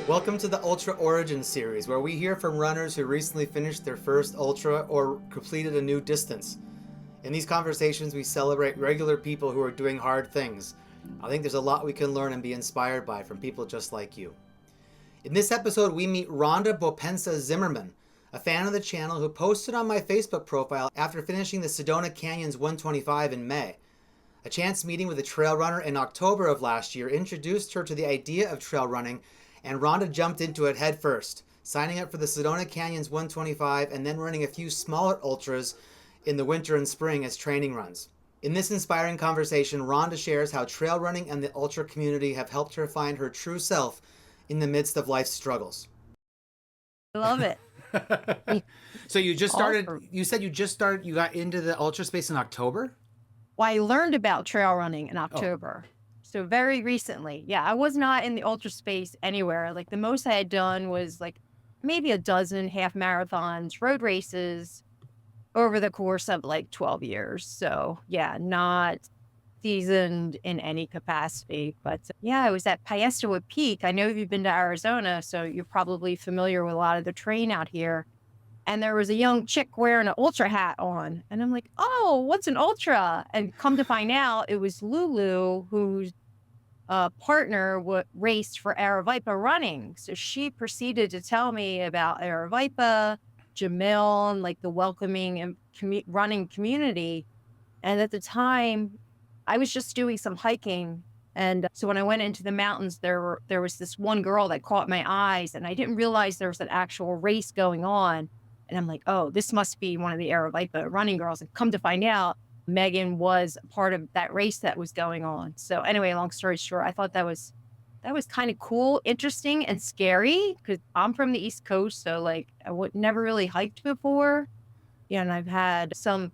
Welcome to the Ultra Origin series, where we hear from runners who recently finished their first ultra or completed a new distance. In these conversations, we celebrate regular people who are doing hard things. I think there's a lot we can learn and be inspired by from people just like you. In this episode, we meet Rhonda Bompens-Zimmerman, a fan of the channel who posted on my Facebook profile after finishing the Sedona Canyons 125 in May. A chance meeting with a trail runner in October of last year introduced her to the idea of trail running, and Rhonda jumped into it head first, signing up for the Sedona Canyons 125 and then running a few smaller ultras in the winter and spring as training runs. In this inspiring conversation, Rhonda shares how trail running and the ultra community have helped her find her true self in the midst of life's struggles. I love it. So you just started, Awesome. you got into the ultra space in October? Well, I learned about trail running in October. So very recently. Yeah, I was not in the ultra space anywhere. Like the most I had done was like maybe a dozen half marathons, road races over the course of like 12 years. So yeah, not seasoned in any capacity. But yeah, I was at Piestewood Peak. I know you've been to Arizona, so you're probably familiar with a lot of the terrain out here. And there was a young chick wearing an ultra hat on. And I'm like, oh, what's an ultra? And come to find out, it was Lulu, whose partner raced for Aravaipa running. So she proceeded to tell me about Aravaipa, Jamil, and like the welcoming and running community. And at the time, I was just doing some hiking. And so when I went into the mountains, there was this one girl that caught my eyes, and I didn't realize there was an actual race going on. And I'm like, oh, this must be one of the Aravaipa running girls. And come to find out, Megan was part of that race that was going on. So anyway, long story short, I thought that was kind of cool, interesting, and scary because I'm from the East Coast. So like I would never really hiked before. Yeah, and I've had some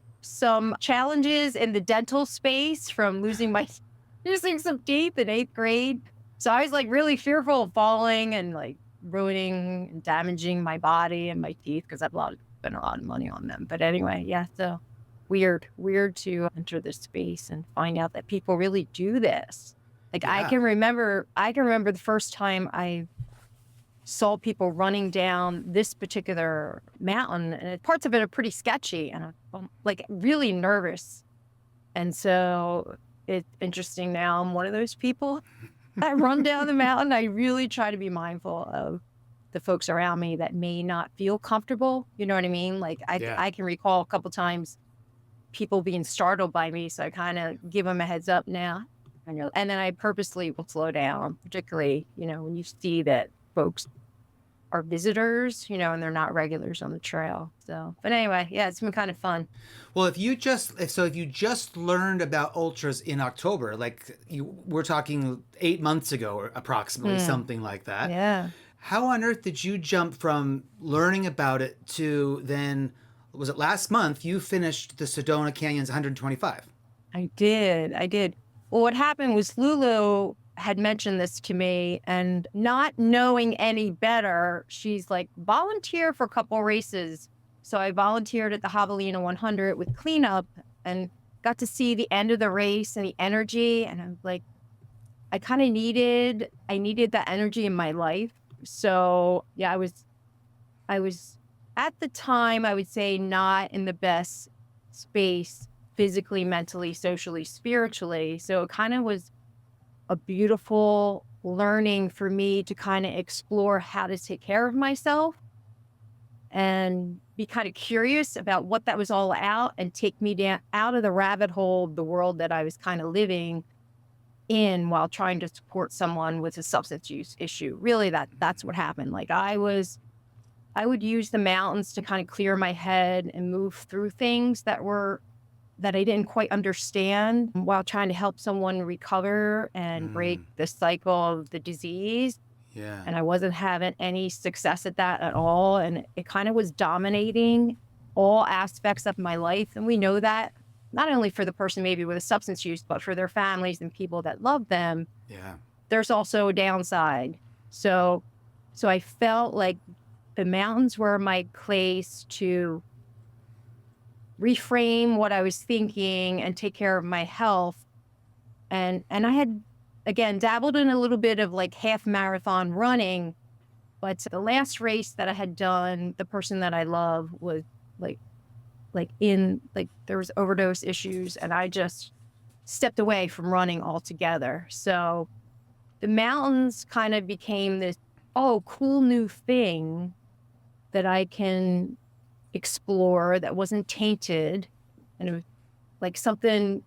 challenges in the dental space from losing some teeth in 8th grade. So I was like really fearful of falling and like ruining and damaging my body and my teeth because I've spent a lot of money on them. But anyway, yeah, so weird to enter this space and find out that people really do this. Like Yeah. I can remember the first time I saw people running down this particular mountain, and parts of it are pretty sketchy, and I'm like really nervous. And so it's interesting now I'm one of those people. I run down the mountain. I really try to be mindful of the folks around me that may not feel comfortable. You know what I mean? Like I can recall a couple times people being startled by me. So I kind of give them a heads up now. And then I purposely will slow down, particularly, when you see that folks are visitors, and they're not regulars on the trail. So, but anyway, yeah, it's been kind of fun. Well, if you just learned about ultras in October, we're talking 8 months ago or approximately, something like that. Yeah. How on earth did you jump from learning about it to then, was it last month you finished the Sedona Canyons 125? I did. Well, what happened was Lulu had mentioned this to me, and not knowing any better, she's like, volunteer for a couple races. So I volunteered at the Javelina 100 with cleanup and got to see the end of the race and the energy. And I'm like, I needed that energy in my life. So yeah, I was at the time, I would say, not in the best space physically, mentally, socially, spiritually. So it kind of was a beautiful learning for me to kind of explore how to take care of myself and be kind of curious about what that was all about and take me down out of the rabbit hole of the world that I was kind of living in while trying to support someone with a substance use issue. Really, that's what happened. Like I would use the mountains to kind of clear my head and move through things that I didn't quite understand while trying to help someone recover and break the cycle of the disease. Yeah. And I wasn't having any success at that at all. And it kind of was dominating all aspects of my life. And we know that not only for the person maybe with a substance use, but for their families and people that love them. Yeah. There's also a downside. So I felt like the mountains were my place to reframe what I was thinking and take care of my health. And I had, again, dabbled in a little bit of like half marathon running, But the last race that I had done, the person that I love was like, there was overdose issues, and I just stepped away from running altogether. So the mountains kind of became this, oh, cool new thing that I can explore that wasn't tainted. And it was like something,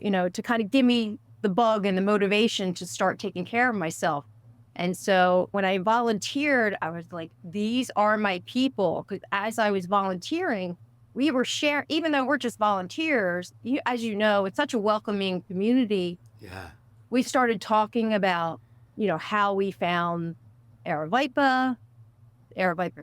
to kind of give me the bug and the motivation to start taking care of myself. And so when I volunteered, I was like, these are my people. Because as I was volunteering, we were sharing, even though we're just volunteers, as you know, it's such a welcoming community. Yeah. We started talking about, how we found Aravaipa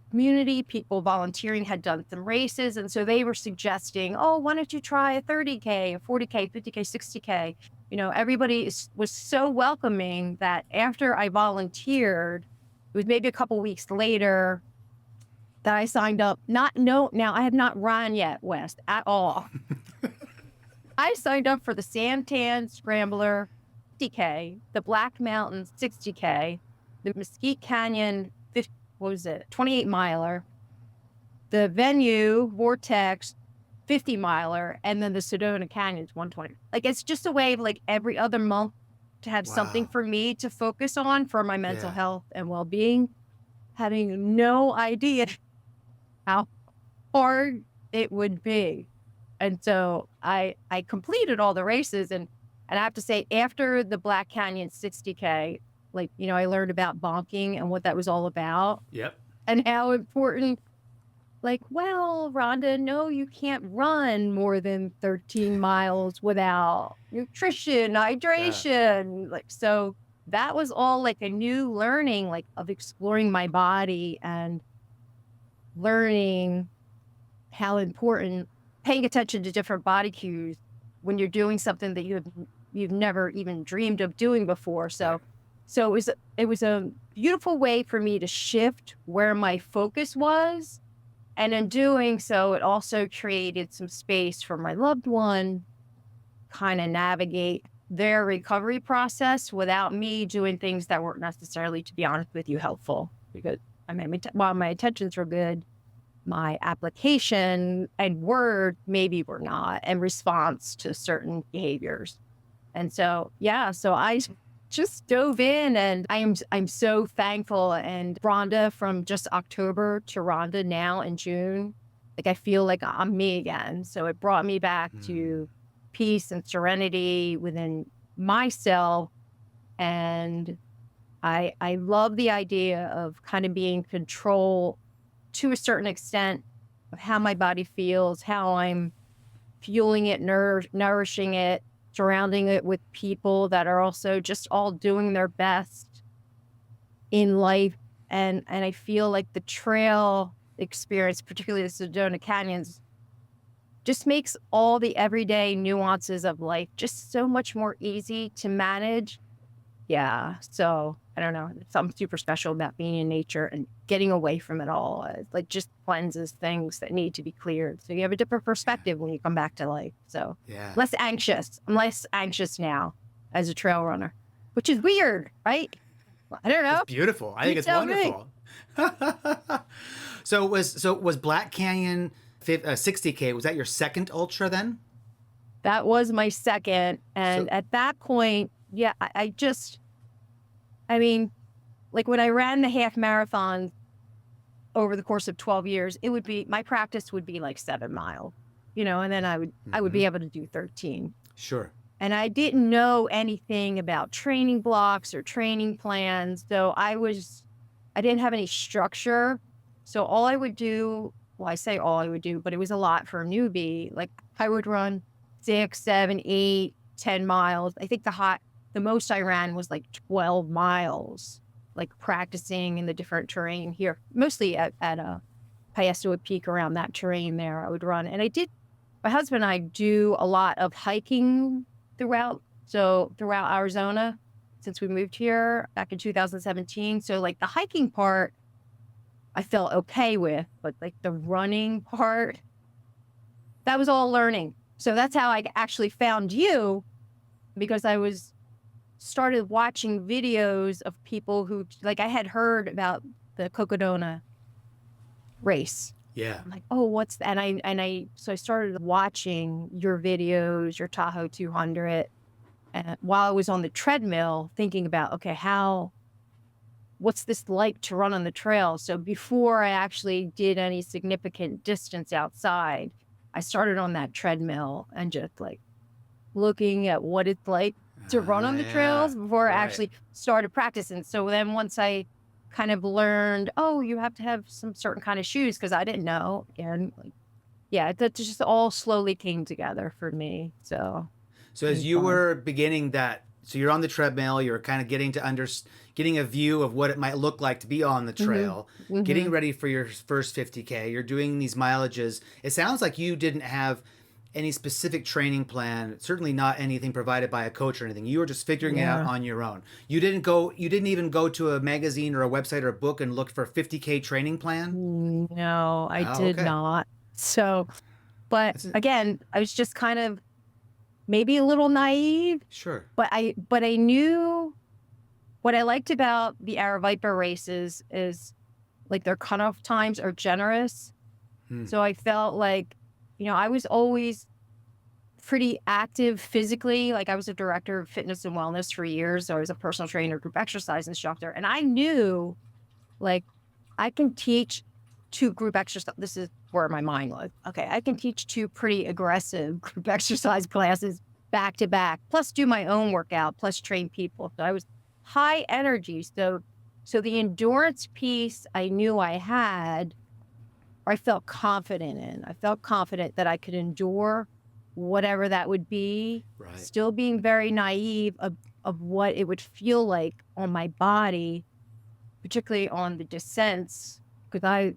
community. People volunteering had done some races. And so they were suggesting, oh, why don't you try a 30K, a 40K, 50K, 60K? Everybody was so welcoming that after I volunteered, it was maybe a couple weeks later that I signed up. Now I have not run yet, Wes, at all. I signed up for the Santan Scrambler 50K, the Black Mountain 60K, the Mesquite Canyon 28 miler, the Venue Vortex 50 miler, and then the Sedona Canyons 120. Like, it's just a way of like every other month to have something for me to focus on for my mental health and well-being, having no idea how hard it would be. And so I completed all the races, and I have to say, after the Black Canyon 60K, I learned about bonking and what that was all about. Yep. And how important, well, Rhonda, no, you can't run more than 13 miles without nutrition, hydration. So that was all like a new learning, of exploring my body and learning how important paying attention to different body cues when you're doing something that you've never even dreamed of doing before. So it was a beautiful way for me to shift where my focus was. And in doing so, it also created some space for my loved one kind of navigate their recovery process without me doing things that weren't necessarily, to be honest with you, helpful. Because while my intentions were good, my application and word maybe were not in response to certain behaviors. And so, so I just dove in, and I'm so thankful. And Rhonda, from just October to Rhonda now in June, I feel like I'm me again. So it brought me back to peace and serenity within myself. And I love the idea of kind of being in control to a certain extent of how my body feels, how I'm fueling it, nourishing it, surrounding it with people that are also just all doing their best in life. And I feel like the trail experience, particularly the Sedona Canyons, just makes all the everyday nuances of life just so much more easy to manage. Yeah. So I don't know, something super special about being in nature and getting away from it all. It just cleanses things that need to be cleared. So you have a different perspective when you come back to life. So less anxious. I'm less anxious now as a trail runner, which is weird, right? I don't know. It's beautiful. I think it's wonderful. So was Black Canyon 60K, was that your second ultra then? That was my second. And at that point, when I ran the half marathon over the course of 12 years, my practice would be 7 miles, and then I would be able to do 13. Sure. And I didn't know anything about training blocks or training plans. So I didn't have any structure. So all I would do, well, I say all I would do, but it was a lot for a newbie. I would run 6, 7, 8, 10 miles. I think the most I ran was 12 miles, practicing in the different terrain here, mostly at Payastoa Peak around that terrain there. I would run. And my husband and I do a lot of hiking throughout Arizona since we moved here back in 2017. So the hiking part, I felt okay with, but the running part, that was all learning. So that's how I actually found you, because I started watching videos of people who, I had heard about the Cocodona race. Yeah. I'm like, oh, what's that? So I started watching your videos, your Tahoe 200, while I was on the treadmill thinking about, okay, what's this like to run on the trail? So before I actually did any significant distance outside, I started on that treadmill and just like looking at what it's like to run on the Yeah. trails before I Right. actually started practicing. So then once I kind of learned, oh, you have to have some certain kind of shoes, because I didn't know. Again, like, yeah, that just all slowly came together for me. So So it as was you fun. were beginning that, so you're on the treadmill, you're kind of getting a view of what it might look like to be on the Hmm. trail, getting Hmm. ready for your first 50K. You're doing these mileages. It sounds like you didn't have any specific training plan, certainly not anything provided by a coach or anything. You were just figuring it out Yeah. on your own. You didn't even go to a magazine or a website or a book and look for a 50K training plan. No, I Oh, did okay. not. So, but That's it. again, I was just kind of maybe a little naive, Sure. but I knew what I liked about the Araviper races is like their cutoff times are generous. Hmm. So I felt like, I was always pretty active physically. Like I was a director of fitness and wellness for years. So I was a personal trainer, group exercise instructor. And I knew like I can teach two group exercise. This is where my mind was. Okay, I can teach two pretty aggressive group exercise classes back to back, plus do my own workout, plus train people. So I was high energy. So the endurance piece I knew I had, or I felt confident in. I felt confident that I could endure whatever that would be, Right. still being very naive of what it would feel like on my body, particularly on the descents, because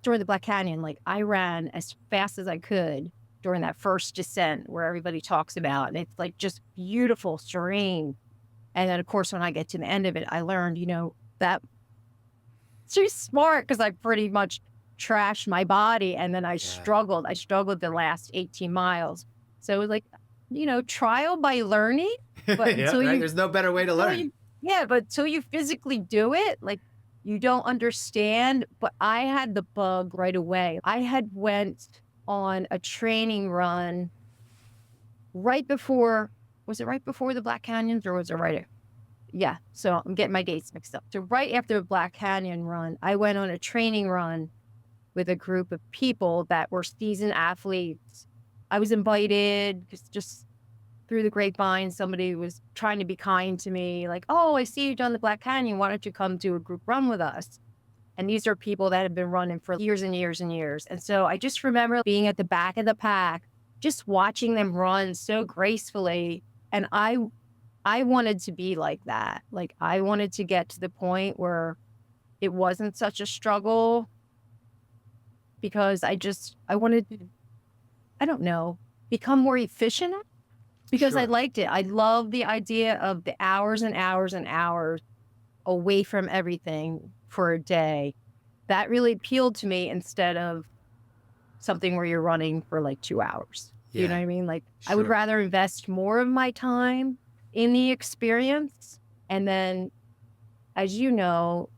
during the Black Canyon, like I ran as fast as I could during that first descent where everybody talks about, and it's like just beautiful, serene. And then of course, when I get to the end of it, I learned, that she's smart because I pretty much trashed my body. And then I Yeah. struggled. I struggled the last 18 miles. So it was like, trial by learning, but Yeah. Right. There's no better way to until learn. you, yeah, but until you physically do it, like you don't understand. But I had the bug right away. I had went on a training run right before, was it right before the Black Canyons or was it right? Yeah. So I'm getting my dates mixed up. So right after the Black Canyon run, I went on a training run with a group of people that were seasoned athletes. I was invited because just through the grapevine, somebody was trying to be kind to me, like, oh, I see you done the Black Canyon. Why don't you come do a group run with us? And these are people that have been running for years and years and years. And so I just remember being at the back of the pack, just watching them run so gracefully. And I wanted to be like that. Like I wanted to get to the point where it wasn't such a struggle, because I wanted to, I don't know, become more efficient, because I Sure. liked it. I love the idea of the hours and hours and hours away from everything for a day. That really appealed to me instead of something where you're running for like 2 hours. Do you know Yeah. what I mean? Like I would Sure. rather invest more of my time in the experience. And then, as you know,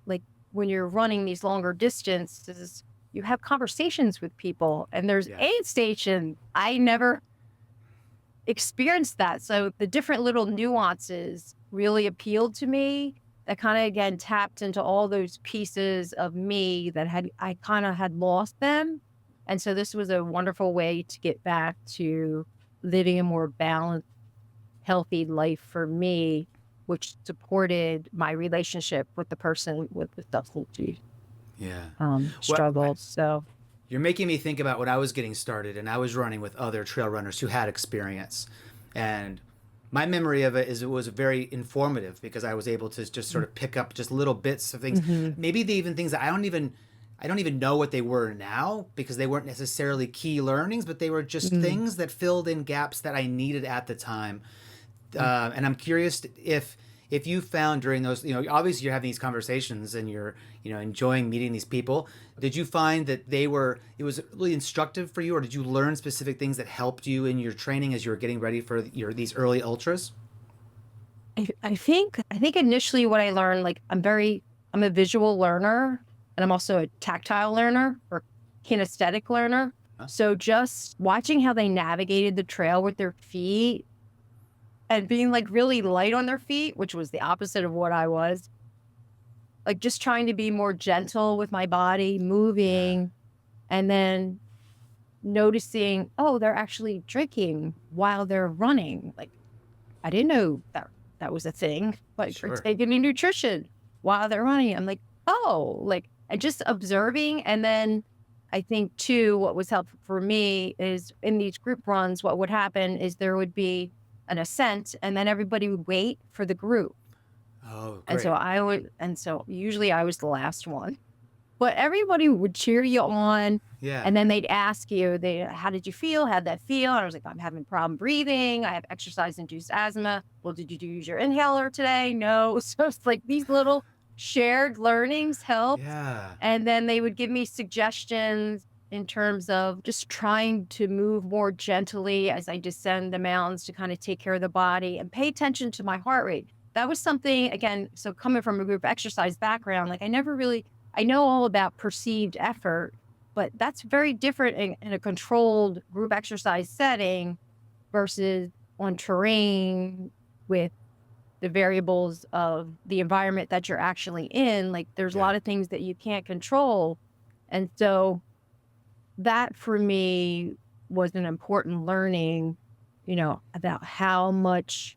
like when you're running these longer distances, you have conversations with people and there's Yeah. aid stations. I never experienced that. So the different little nuances really appealed to me, that kind of again tapped into all those pieces of me that I kind of had lost them. And so this was a wonderful way to get back to living a more balanced, healthy life for me, which supported my relationship with the person with the substance use Yeah. What struggle. So you're making me think about when I was getting started and I was running with other trail runners who had experience. And my memory of it is it was very informative because I was able to just sort of pick up just little bits of things. mhm. Maybe even things that I don't even know what they were now because they weren't necessarily key learnings, but they were just Mhm. things that filled in gaps that I needed at the time. And I'm curious if you found during those, obviously you're having these conversations and you're, enjoying meeting these people. Did you find that it was really instructive for you, or did you learn specific things that helped you in your training as you were getting ready for these early ultras? I think initially what I learned, like I'm very I'm a visual learner and I'm also a tactile learner or kinesthetic learner. So just watching how they navigated the trail with their feet and being like really light on their feet, which was the opposite of what I was, like just trying to be more gentle with my body, moving, and then noticing, oh, they're actually drinking while they're running. Like I didn't know that was a thing. Like or Sure. taking nutrition while they're running. I'm like, oh, like and just observing. And then I think too, what was helpful for me is in these group runs, what would happen is there would be an ascent and then everybody would wait for the group. Oh, And so great. usually I was the last one, but everybody would cheer you on. Yeah. And then they'd ask you, how did you feel? How'd that feel? And I was like, I'm having problem breathing. I have exercise-induced asthma. Well, did you use your inhaler today? No. So it's like these little shared learnings helped. Yeah. And then they would give me suggestions in terms of just trying to move more gently as I descend the mountains to kind of take care of the body and pay attention to my heart rate. That was something, again, so coming from a group exercise background, like I know all about perceived effort, but that's very different in a controlled group exercise setting versus on terrain with the variables of the environment that you're actually in. Like there's a lot of things that you can't control. And so that for me was an important learning, about how much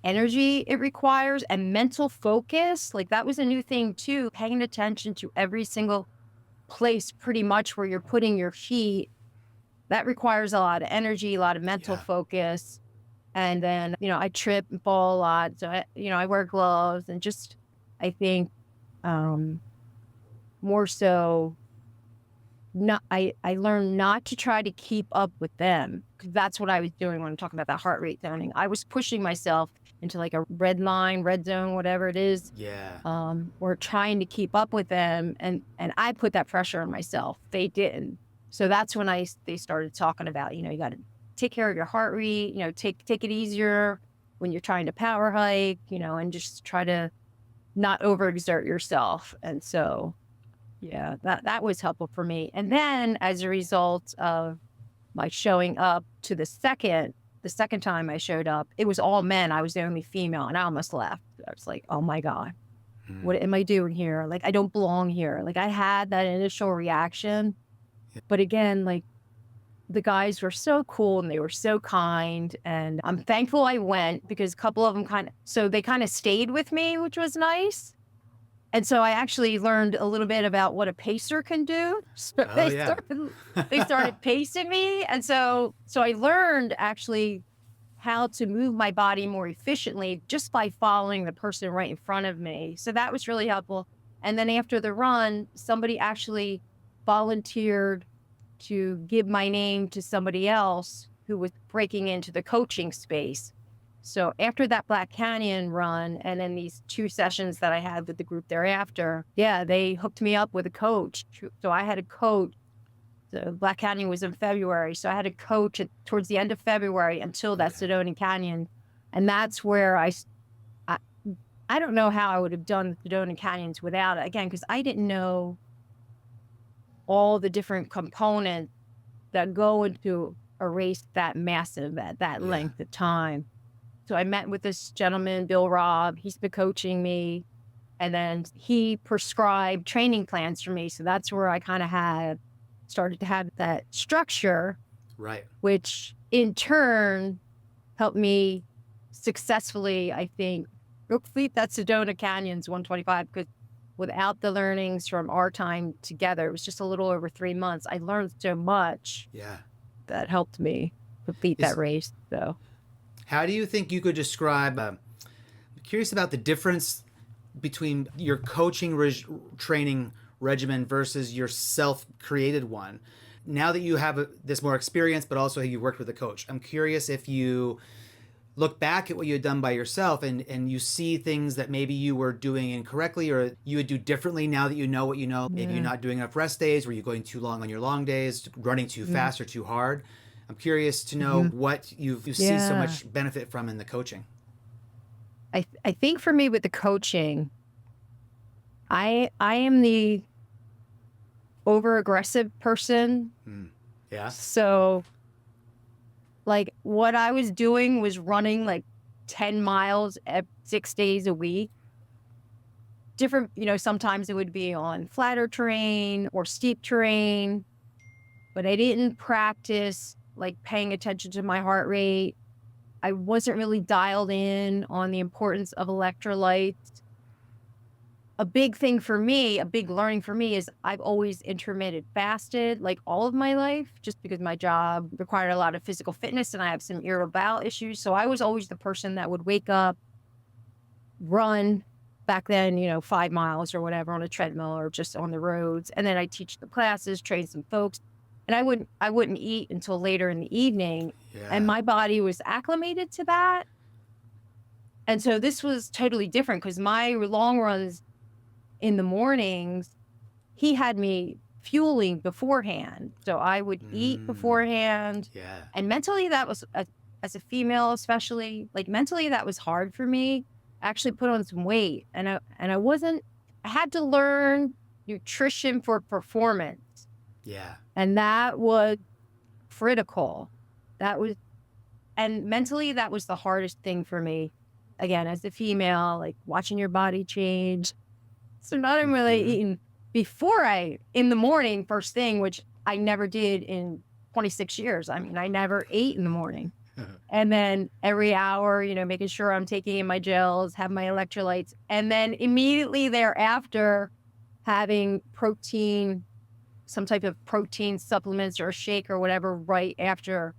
energy it requires and mental focus. Like that was a new thing too, paying attention to every single place pretty much where you're putting your feet. That requires a lot of energy, a lot of mental focus. And then, I trip and fall a lot. So, I wear gloves and just, I think, more so, I learned not to try to keep up with them because that's what I was doing when I'm talking about that heart rate zoning. I was pushing myself into like a red zone, whatever it is. Yeah. Or trying to keep up with them. And I put that pressure on myself. They didn't. So that's when they started talking about, you got to take care of your heart rate, take it easier when you're trying to power hike, and just try to not overexert yourself. And so, yeah, that was helpful for me. And then as a result of my showing up to the second time I showed up, it was all men. I was the only female and I almost left. I was like, oh my God, what am I doing here? Like, I don't belong here. Like I had that initial reaction, but again, like the guys were so cool and they were so kind. And I'm thankful I went because a couple of them they kind of stayed with me, which was nice. And so I actually learned a little bit about what a pacer can do. So they started pacing me. And so I learned actually how to move my body more efficiently just by following the person right in front of me. So that was really helpful. And then after the run, somebody actually volunteered to give my name to somebody else who was breaking into the coaching space. So after that Black Canyon run and then these 2 sessions that I had with the group thereafter, they hooked me up with a coach. So I had a coach. The Black Canyon was in February. So I had a coach towards the end of February until that Sedona Canyon. And that's where I don't know how I would have done the Sedona Canyons without it, again, because I didn't know all the different components that go into a race that massive at that length of time. So I met with this gentleman, Bill Robb. He's been coaching me. And then he prescribed training plans for me. So that's where I kind of started to have that structure. Right. Which in turn helped me successfully, I think, complete that Sedona Canyons 125. Because without the learnings from our time together, it was just a little over 3 months. I learned so much. Yeah. That helped me complete that race. So. How do you think you could describe, I'm curious about the difference between your coaching training regimen versus your self-created one. Now that you have this more experience, but also you worked with a coach, I'm curious if you look back at what you had done by yourself and you see things that maybe you were doing incorrectly or you would do differently now that you know what you know. Maybe you're not doing enough rest days, were you going too long on your long days, running too fast or too hard? I'm curious to know what you see so much benefit from in the coaching. I think for me with the coaching, I am the over aggressive person. Yeah. So like what I was doing was running like 10 miles 6 days a week. Different, sometimes it would be on flatter terrain or steep terrain, but I didn't practice like paying attention to my heart rate. I wasn't really dialed in on the importance of electrolytes. A big thing for me, a big learning for me is I've always intermittent fasted like all of my life, just because my job required a lot of physical fitness and I have some irritable bowel issues. So I was always the person that would wake up, run back then, 5 miles or whatever on a treadmill or just on the roads. And then I teach the classes, train some folks. And I wouldn't eat until later in the evening. Yeah. And my body was acclimated to that. And so this was totally different because my long runs in the mornings, he had me fueling beforehand. So I would eat beforehand. Yeah. And mentally that was, as a female especially, like mentally that was hard for me. I actually put on some weight and I had to learn nutrition for performance. Yeah. And that was critical. And mentally that was the hardest thing for me. Again, as a female, like watching your body change. So not even really eating in the morning, first thing, which I never did in 26 years. I mean, I never ate in the morning. And then every hour, making sure I'm taking in my gels, have my electrolytes. And then immediately thereafter, having protein, some type of protein supplements or a shake or whatever right after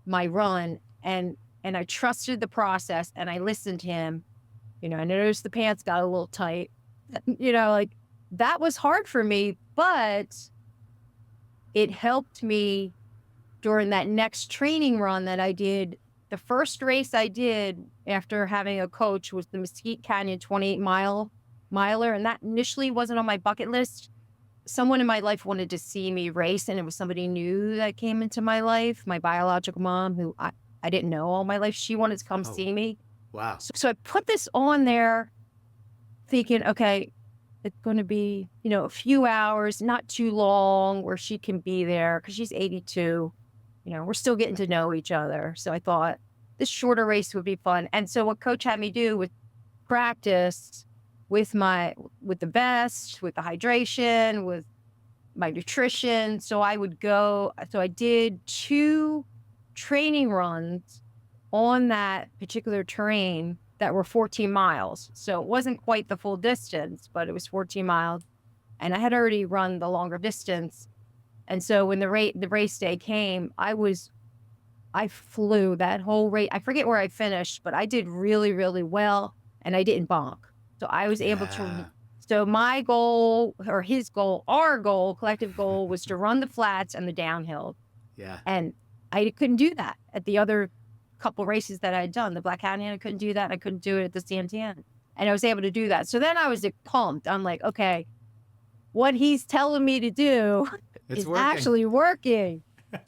my run. And I trusted the process and I listened to him. I noticed the pants got a little tight. Like that was hard for me, but it helped me during that next training run that I did. The first race I did after having a coach was the Mesquite Canyon 28-miler. And that initially wasn't on my bucket list. Someone in my life wanted to see me race, and it was somebody new that came into my life, my biological mom, who I didn't know all my life. She wanted to come see me. Wow. So I put this on there thinking, okay, it's going to be, a few hours, not too long, where she can be there because she's 82. We're still getting to know each other. So I thought this shorter race would be fun. And so what coach had me do was practice with the vest, with the hydration, with my nutrition. So I did 2 training runs on that particular terrain that were 14 miles. So it wasn't quite the full distance, but it was 14 miles. And I had already run the longer distance. And so when the race day came, I flew that whole race. I forget where I finished, but I did really, really well and I didn't bonk. So I was able to, so my goal or his goal, our goal, collective goal was to run the flats and the downhill. Yeah. And I couldn't do that at the other couple races that I had done. The Black Canyon, I couldn't do that. I couldn't do it at the Santiago. And I was able to do that. So then I was pumped. I'm like, okay, what he's telling me to do is actually working.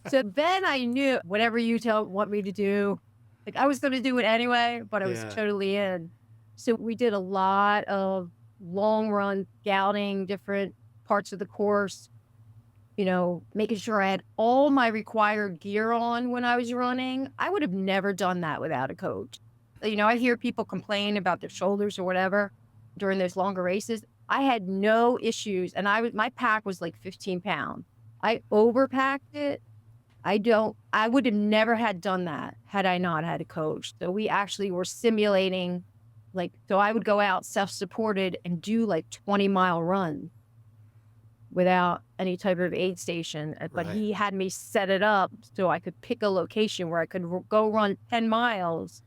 So then I knew whatever you want me to do, like I was going to do it anyway, but I was totally in. So we did a lot of long run scouting, different parts of the course, making sure I had all my required gear on when I was running. I would have never done that without a coach. I hear people complain about their shoulders or whatever during those longer races. I had no issues. And my pack was like 15 pounds. I overpacked it. I would have never had done that had I not had a coach. So we actually were simulating, so I would go out self-supported and do like 20-mile runs without any type of aid station. But he had me set it up so I could pick a location where I could go run 10 miles,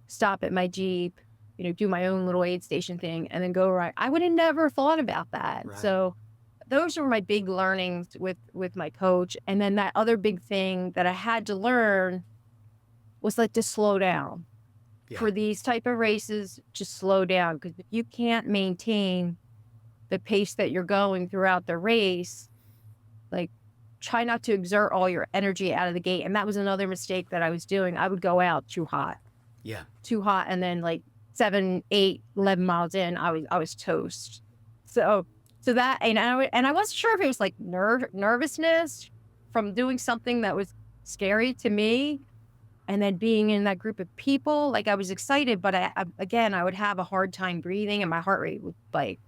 stop at my Jeep, do my own little aid station thing and then go right. I would have never thought about that. Right. So those were my big learnings with my coach. And then that other big thing that I had to learn was to slow down. Yeah. For these type of races, just slow down. Because if you can't maintain the pace that you're going throughout the race, try not to exert all your energy out of the gate. And that was another mistake that I was doing. I would go out too hot. Yeah. Too hot. And then 7, 8, 11 miles in, I was toast. So, and I wasn't sure if it was like nervousness from doing something that was scary to me, and then being in that group of people. Like I was excited, but again, I would have a hard time breathing and my heart rate would spike.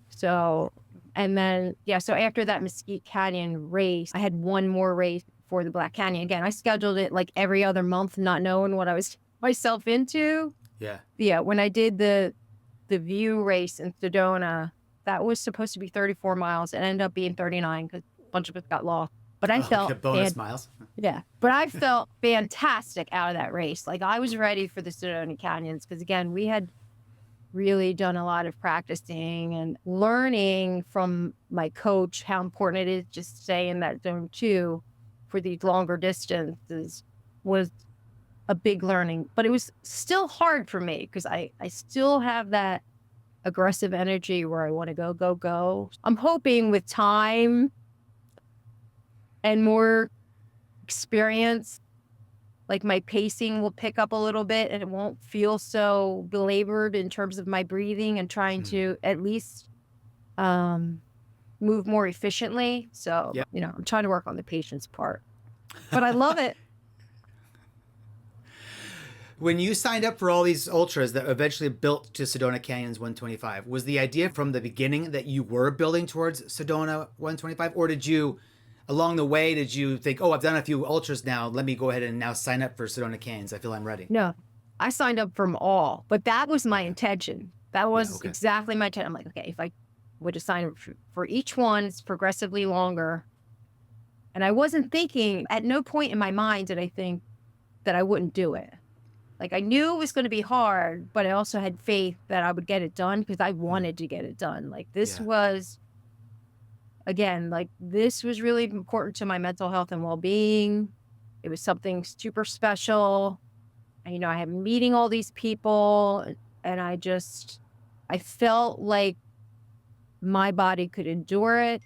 So, and then, yeah, so after that Mesquite Canyon race, I had one more race for the Black Canyon. Again, I scheduled it like every other month, not knowing what I was myself into. Yeah. Yeah, when I did the View race in Sedona, that was supposed to be 34 miles. It ended up being 39 because a bunch of us got lost. But I felt bonus miles. Yeah, but I felt fantastic out of that race. Like I was ready for the Sedona Canyons because again, we had really done a lot of practicing and learning from my coach how important it is just to stay in that zone 2 for these longer distances was a big learning. But it was still hard for me because I still have that aggressive energy where I want to go, go, go. I'm hoping with time and more experience, like my pacing will pick up a little bit and it won't feel so belabored in terms of my breathing and trying to at least move more efficiently. So, Yep. I'm trying to work on the patience part, but I love it. When you signed up for all these ultras that eventually built to Sedona Canyons 125, was the idea from the beginning that you were building towards Sedona 125, or did you, along the way, did you think, oh, I've done a few ultras now, let me go ahead and now sign up for Sedona Canyons, I feel I'm ready? No, I signed up from all, but that was my intention. That was exactly my intent. I'm like, okay, if I would have signed up for each one, it's progressively longer. And I wasn't thinking, at no point in my mind did I think that I wouldn't do it. Like I knew it was going to be hard, but I also had faith that I would get it done because I wanted to get it done. Like this was, again, like this was really important to my mental health and well-being. It was something super special. And, I had meeting all these people and I felt like my body could endure it.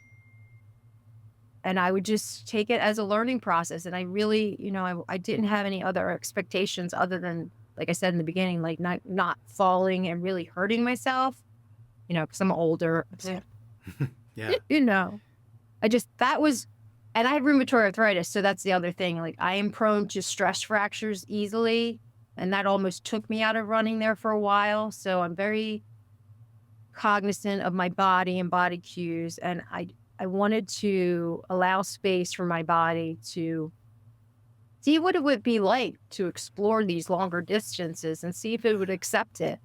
And I would just take it as a learning process. And I really, I didn't have any other expectations other than, like I said in the beginning, like not falling and really hurting myself, because I'm older. Yeah. And I had rheumatoid arthritis. So that's the other thing. Like I am prone to stress fractures easily. And that almost took me out of running there for a while. So I'm very cognizant of my body and body cues. And I wanted to allow space for my body to see what it would be like to explore these longer distances and see if it would accept it.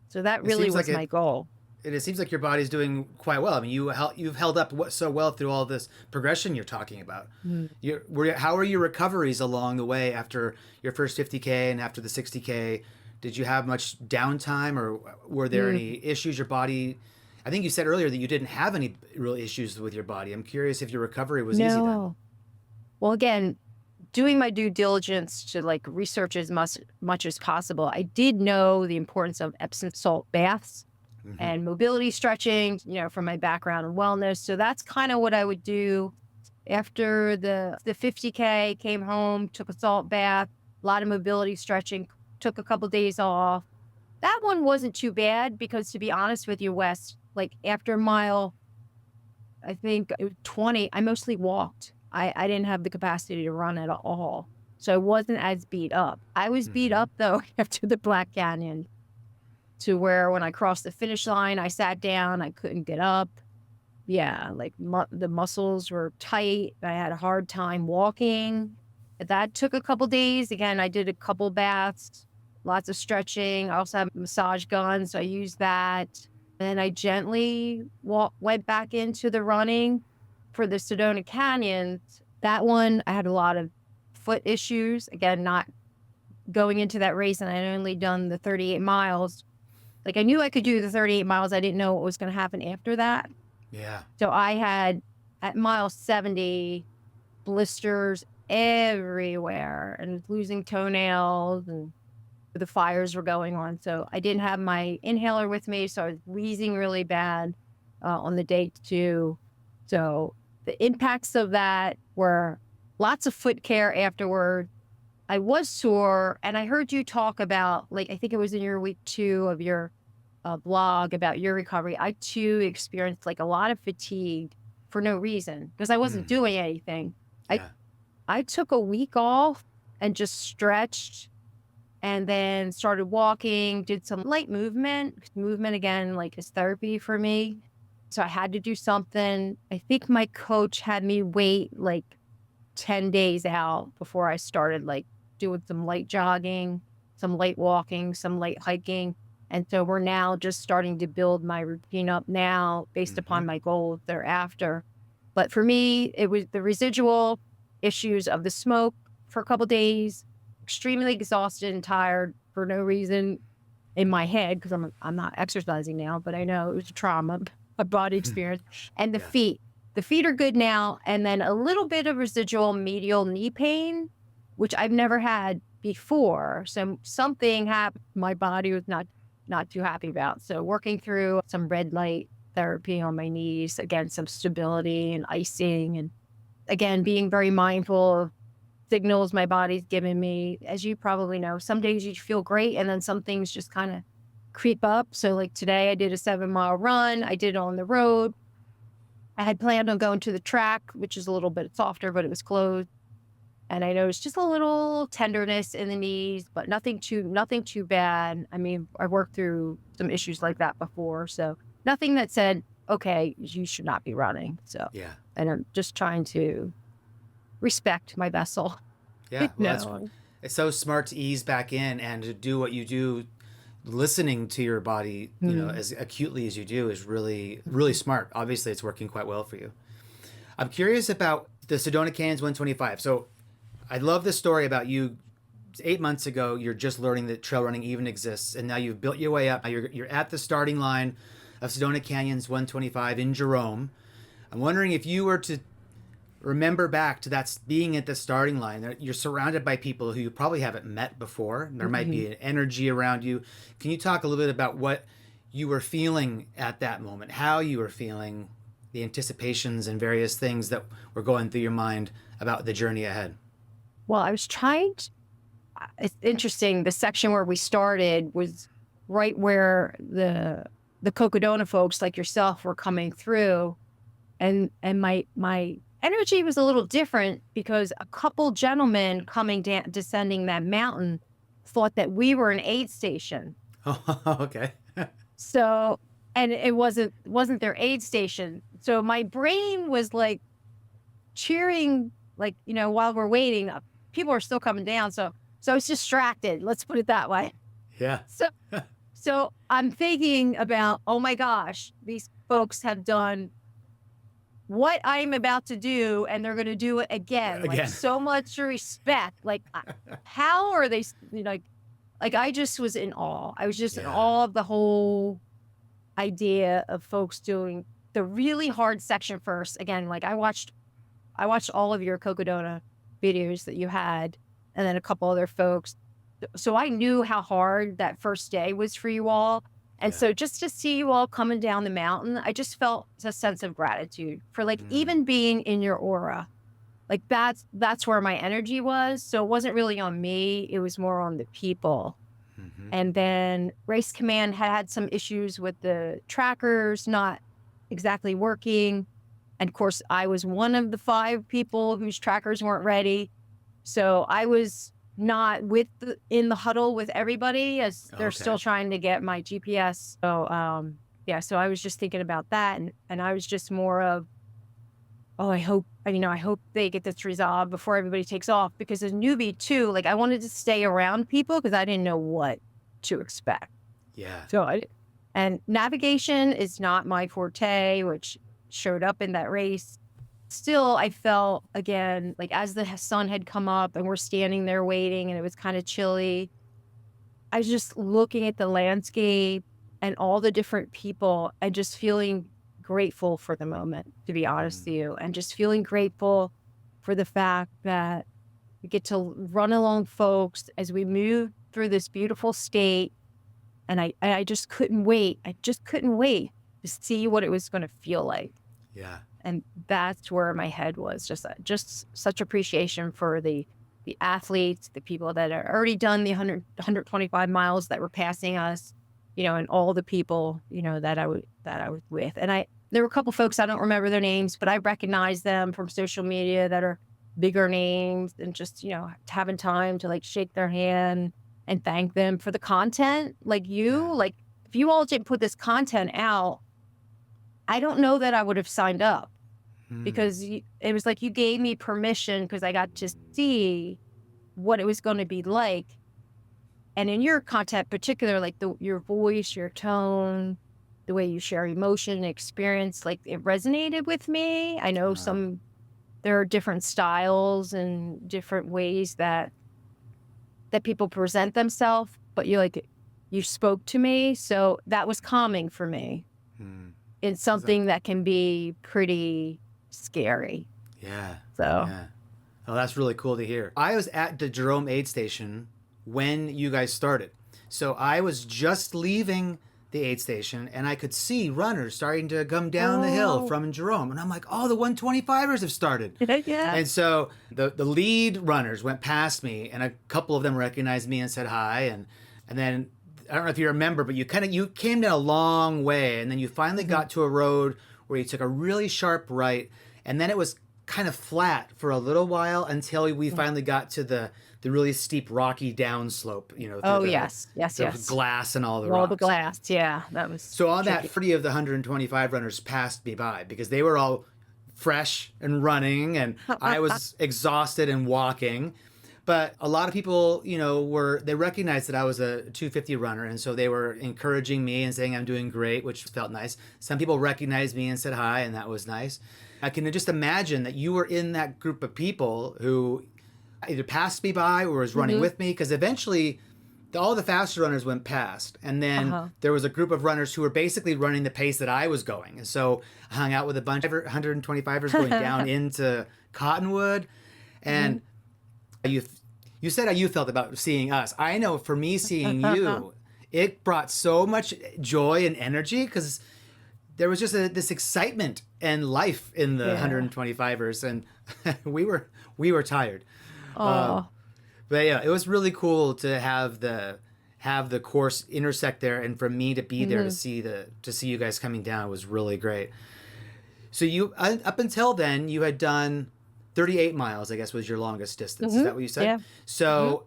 So that really was my goal. It seems like your body's doing quite well. I mean, you've held up so well through all this progression you're talking about. How are your recoveries along the way after your first 50K and after the 60K? Did you have much downtime, or were there any issues your body? I think you said earlier that you didn't have any real issues with your body. I'm curious if your recovery was easy then. Well, again, doing my due diligence to like research as much as possible, I did know the importance of Epsom salt baths and mobility stretching, from my background in wellness. So that's kind of what I would do after the 50K, came home, took a salt bath, a lot of mobility stretching, took a couple days off. That one wasn't too bad because, to be honest with you, Wes, like after mile, I think it was 20, I mostly walked. I didn't have the capacity to run at all. So I wasn't as beat up. I was beat up though after the Black Canyon, to where when I crossed the finish line, I sat down, I couldn't get up. Yeah, like the muscles were tight. I had a hard time walking. That took a couple days. Again, I did a couple baths, lots of stretching. I also have a massage gun, so I used that. Then I gently went back into the running for the Sedona Canyons. That one, I had a lot of foot issues. Again, not going into that race, and I'd only done the 38 miles. Like I knew I could do the 38 miles. I didn't know what was going to happen after that. Yeah. So I had, at mile 70, blisters everywhere and losing toenails, and the fires were going on. So I didn't have my inhaler with me. So I was wheezing really bad on the day 2. So the impacts of that were lots of foot care afterward. I was sore, and I heard you talk about, like, I think it was in your week 2 of your a blog about your recovery, I too experienced like a lot of fatigue for no reason because I wasn't Mm. doing anything. I Yeah. I took a week off and just stretched and then started walking, did some light movement. Movement again, like is therapy for me. So I had to do something. I think my coach had me wait like 10 days out before I started like doing some light jogging, some light walking, some light hiking. And so we're now just starting to build my routine up now based Hmm. upon my goals thereafter. But for me, it was the residual issues of the smoke for a couple days, extremely exhausted and tired for no reason in my head because I'm not exercising now, but I know it was a trauma, a body experience, and the Yeah. feet. The feet are good now, and then a little bit of residual medial knee pain, which I've never had before. So something happened. My body was not too happy about. So working through some red light therapy on my knees, again, some stability and icing, and again being very mindful of signals my body's giving me. As you probably know, some days you feel great, and then some things just kind of creep up. So like today, I did a 7-mile run. I did it on the road. I had planned on going to the track, which is a little bit softer, but it was closed. And I noticed just a little tenderness in the knees, but nothing too bad. I mean, I worked through some issues like that before. So nothing that said, okay, you should not be running. So, Yeah. and I'm just trying to respect my vessel. Yeah. Well, No. it's so smart to ease back in and to do what you do. Listening to your body, Mm. as acutely as you do is really, really smart. Obviously, it's working quite well for you. I'm curious about the Sedona Canyons 125. So I love the story about you. 8 months ago, you're just learning that trail running even exists, and now you've built your way up. Now you're at the starting line of Sedona Canyons 125 in Jerome. I'm wondering if you were to remember back to that being at the starting line. You're surrounded by people who you probably haven't met before. There might Mhm. be an energy around you. Can you talk a little bit about what you were feeling at that moment, how you were feeling, the anticipations and various things that were going through your mind about the journey ahead? Well, I was trying to, it's interesting. The section where we started was right where the Cocodona folks like yourself were coming through, and my energy was a little different because a couple gentlemen coming down descending that mountain thought that we were an aid station. Oh, okay. So, and it wasn't their aid station. So my brain was like cheering, like, while we're waiting, people are still coming down. So I was distracted. Let's put it that way. Yeah. So, so I'm thinking about, oh my gosh, these folks have done what I'm about to do, and they're going to do it again. Like Again. so much respect. Like, how are they? Like I just was in awe. I was just in Yeah. awe of the whole idea of folks doing the really hard section first. Again, like I watched all of your Cocodona videos that you had, and then a couple other folks. So I knew how hard that first day was for you all. And Yeah. so just to see you all coming down the mountain, I just felt a sense of gratitude for like Mm. even being in your aura. Like that's where my energy was. So it wasn't really on me, it was more on the people. Hmm. And then Race Command had some issues with the trackers not exactly working. And of course, I was one of the 5 people whose trackers weren't ready. So I was not in the huddle with everybody as they're Okay. still trying to get my GPS. So yeah, so I was just thinking about that, and I was just more of, oh, I hope they get this resolved before everybody takes off because as a newbie too, like I wanted to stay around people because I didn't know what to expect. Yeah. So and navigation is not my forte, which showed up in that race. Still, I felt again, like as the sun had come up and we're standing there waiting and it was kind of chilly, I was just looking at the landscape and all the different people and just feeling grateful for the moment, to be honest Mm. with you, and just feeling grateful for the fact that we get to run along folks as we move through this beautiful state. And I just couldn't wait. I just couldn't wait to see what it was going to feel like. Yeah. And that's where my head was, just such appreciation for the athletes, the people that had already done the 125 miles that were passing us, and all the people, that I was with. And there were a couple folks, I don't remember their names, but I recognize them from social media that are bigger names, and just, having time to like shake their hand and thank them for the content. Yeah. Like if you all didn't put this content out, I don't know that I would have signed up, Mm. because it was like you gave me permission, because I got to see what it was going to be like. And in your content, particular, like your voice, your tone, the way you share emotion and experience, like it resonated with me. I know Uh, there are different styles and different ways that people present themselves, but you spoke to me. So that was calming for me. mm. It's Is that? something that can be pretty scary. Yeah. So, Yeah. Oh, that's really cool to hear. I was at the Jerome aid station when you guys started. So I was just leaving the aid station and I could see runners starting to come down the hill oh, from Jerome. And I'm like, oh, the 125ers have started. yeah. And so the lead runners went past me and a couple of them recognized me and said hi. And then I don't know if you remember, but you came down a long way and then you finally Mhm. got to a road where you took a really sharp right. And then it was kind of flat for a little while until we finally got to the really steep rocky downslope, through Oh, yes. Yes, the yes. glass and all the All the rocks. glass. Yeah, that was So on that, tricky. 30 of the 125 runners passed me by because they were all fresh and running and I was exhausted and walking. But a lot of people, they recognized that I was a 250 runner. And so they were encouraging me and saying I'm doing great, which felt nice. Some people recognized me and said hi, and that was nice. I can just imagine that you were in that group of people who either passed me by or was running Mhm. with me, because eventually all the faster runners went past. And then Uh-huh. there was a group of runners who were basically running the pace that I was going. And so I hung out with a bunch of 125ers going down into Cottonwood. Mhm. And you said how you felt about seeing us. I know for me, seeing you, it brought so much joy and energy because there was just this excitement and life in the Yeah. 125ers, and we were tired. Oh. But yeah, it was really cool to have the course intersect there, and for me to be there to Mhm. see you guys coming down was really great. So you up until then you had done 38 miles, I guess was your longest distance. Is Mhm. that what you said? Yeah. Mhm. So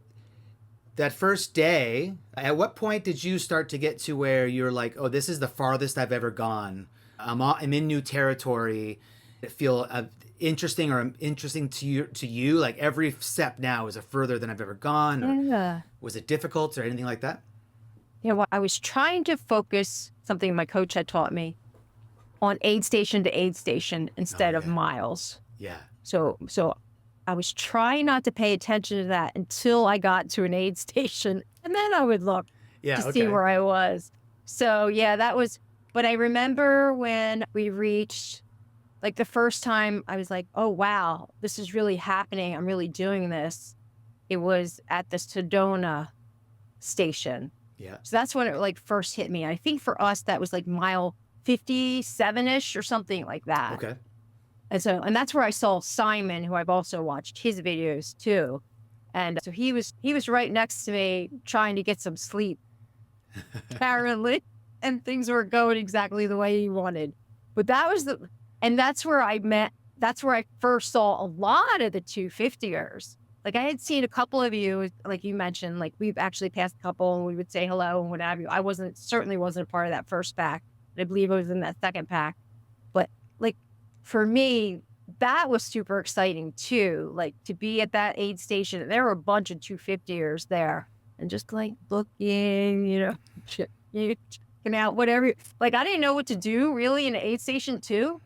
that first day, at what point did you start to get to where you're like, oh, this is the farthest I've ever gone? I'm in new territory. It feel interesting to you? Like every step now is a further than I've ever gone, or Yeah. was it difficult or anything like that? Well, I was trying to focus, something my coach had taught me, on aid station to aid station Oh instead of yeah, miles. yeah, So I was trying not to pay attention to that until I got to an aid station, and then I would look to yeah. see Okay. where I was. So yeah, but I remember when we reached, like, the first time I was like, "Oh, wow, this is really happening. I'm really doing this." It was at the Sedona station. Yeah. So that's when it like first hit me. I think for us that was like mile 57-ish or something like that. Okay. And that's where I saw Simon, who I've also watched his videos too. And so he was right next to me trying to get some sleep, apparently, and things were going exactly the way he wanted. But that's where I first saw a lot of the 250ers. Like I had seen a couple of you, like you mentioned, like we've actually passed a couple and we would say hello and what have you. Certainly wasn't a part of that first pack. I believe I was in that second pack. But like for me, that was super exciting too. Like to be at that aid station, there were a bunch of 250ers there and just like looking, checking out whatever. Like I didn't know what to do really in an aid station too.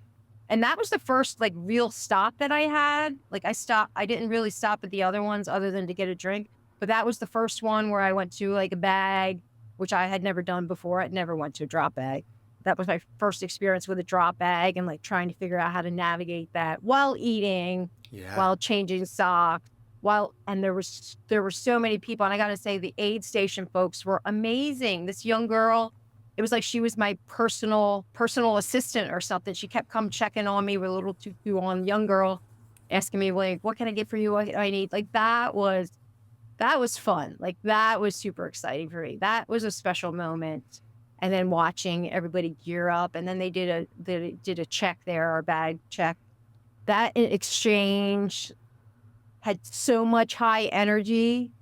And that was the first like real stop that I had. Like I didn't really stop at the other ones other than to get a drink. But that was the first one where I went to like a bag, which I had never done before. I'd never went to a drop bag. That was my first experience with a drop bag and like trying to figure out how to navigate that while eating, Yeah. while changing socks, and there were so many people. And I gotta say, the aid station folks were amazing. This young girl, it was like she was my personal assistant or something. She kept come checking on me with a little tutu on, young girl, asking me like, "What can I get for you? What do I need?" Like that was fun. Like that was super exciting for me. That was a special moment. and then watching everybody gear up. And then they did a check there, our bag check. That exchange had so much high energy.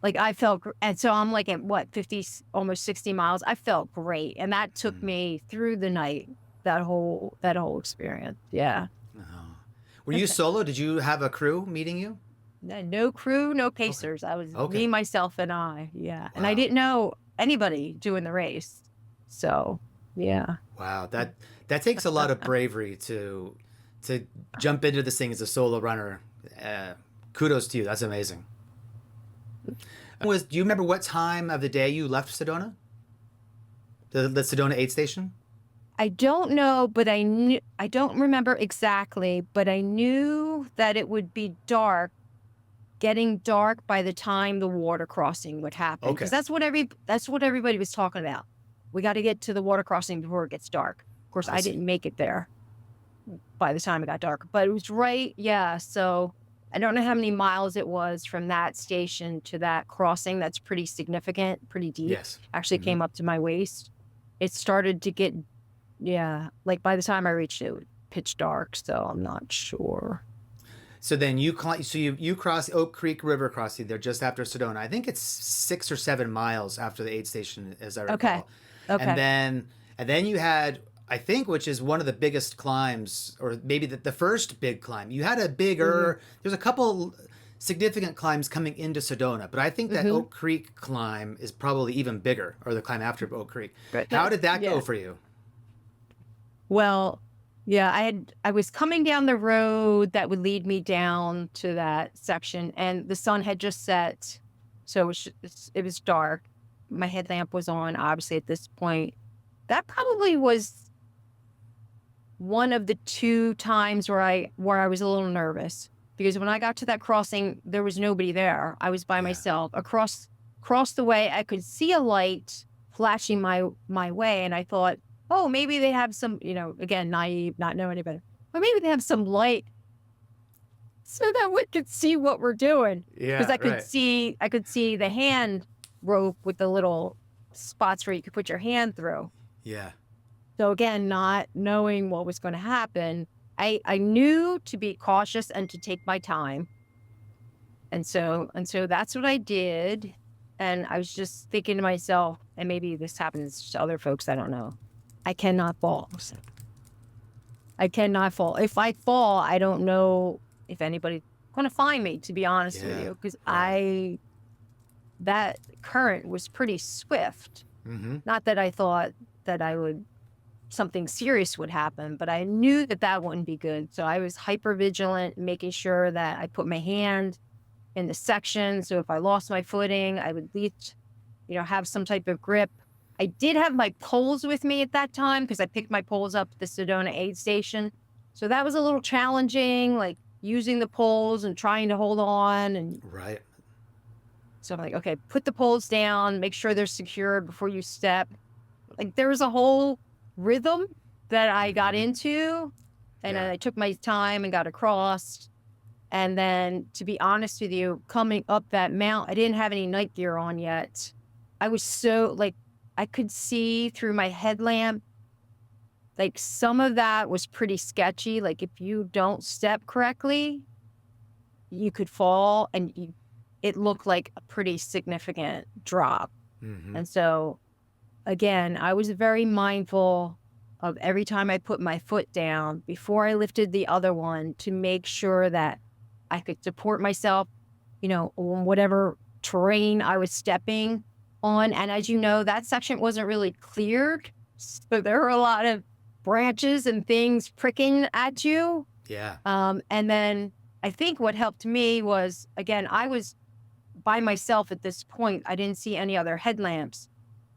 Like I felt, and so I'm like at what, 50, almost 60 miles. I felt great. And that took me through the night, that whole experience. Yeah. Oh. Were you solo? Did you have a crew meeting you? No crew, no Okay. pacers. I was Okay. me, myself, and I. Yeah. And I Wow. didn't know anybody doing the race. So yeah. Wow. That takes a lot of bravery to jump into this thing as a solo runner. Kudos to you. That's amazing. Do you remember what time of the day you left Sedona? The Sedona aid station? I don't know, but I don't remember exactly, but I knew that it would be dark, getting dark by the time the water crossing would happen. Okay. Because that's what everybody was talking about. We got to get to the water crossing before it gets dark. Of course, I didn't make it there by the time it got dark, but it was right. Yeah. So I don't know how many miles it was from that station to that crossing. That's pretty significant, pretty deep. Yes. Actually came up to my waist. It started to get, like by the time I reached it, it was pitch dark. So I'm not sure. So then you cross Oak Creek River crossing there just after Sedona. I think it's 6 or 7 miles after the aid station, as I recall. Okay. And then you had, I think, which is one of the biggest climbs, or maybe the first big climb. You had a bigger. There's a couple significant climbs coming into Sedona, but I think that Oak Creek climb is probably even bigger, or the climb after Oak Creek. But how did that go for you? Well, yeah, I was coming down the road that would lead me down to that section, and the sun had just set, so it was dark. My headlamp was on, obviously, at this point. That probably was one of the 2 times where I was a little nervous, because when I got to that crossing, there was nobody there. I was by myself. Across the way, I could see a light flashing my way, and I thought, oh, maybe they have some, again, naive, not knowing any better. But maybe they have some light so that we could see what we're doing. Yeah, because I could see the hand rope with the little spots where you could put your hand through. Yeah. So again, not knowing what was going to happen, I knew to be cautious and to take my time. And so that's what I did. And I was just thinking to myself, and maybe this happens to other folks, I don't know. I cannot fall. I cannot fall. If I fall, I don't know if anybody's going to find me, to be honest with you, because that current was pretty swift. Not that I thought that something serious would happen, but I knew that wouldn't be good. So I was hyper vigilant, making sure that I put my hand in the section. So if I lost my footing, I would at least, have some type of grip. I did have my poles with me at that time, because I picked my poles up at the Sedona aid station. So that was a little challenging, like using the poles and trying to hold on. And right. So I'm like, okay, put the poles down, make sure they're secure before you step. Like there was a whole rhythm that I got into, and I took my time and got across. And then, to be honest with you, coming up that mount, I didn't have any night gear on yet. I was so I could see through my headlamp. Like some of that was pretty sketchy. Like if you don't step correctly, you could fall, and it looked like a pretty significant drop. And so, again, I was very mindful of every time I put my foot down before I lifted the other one, to make sure that I could support myself, on whatever terrain I was stepping on. And as you know, that section wasn't really cleared. So there were a lot of branches and things pricking at you. Yeah. And then I think what helped me was, again, I was by myself at this point. I didn't see any other headlamps.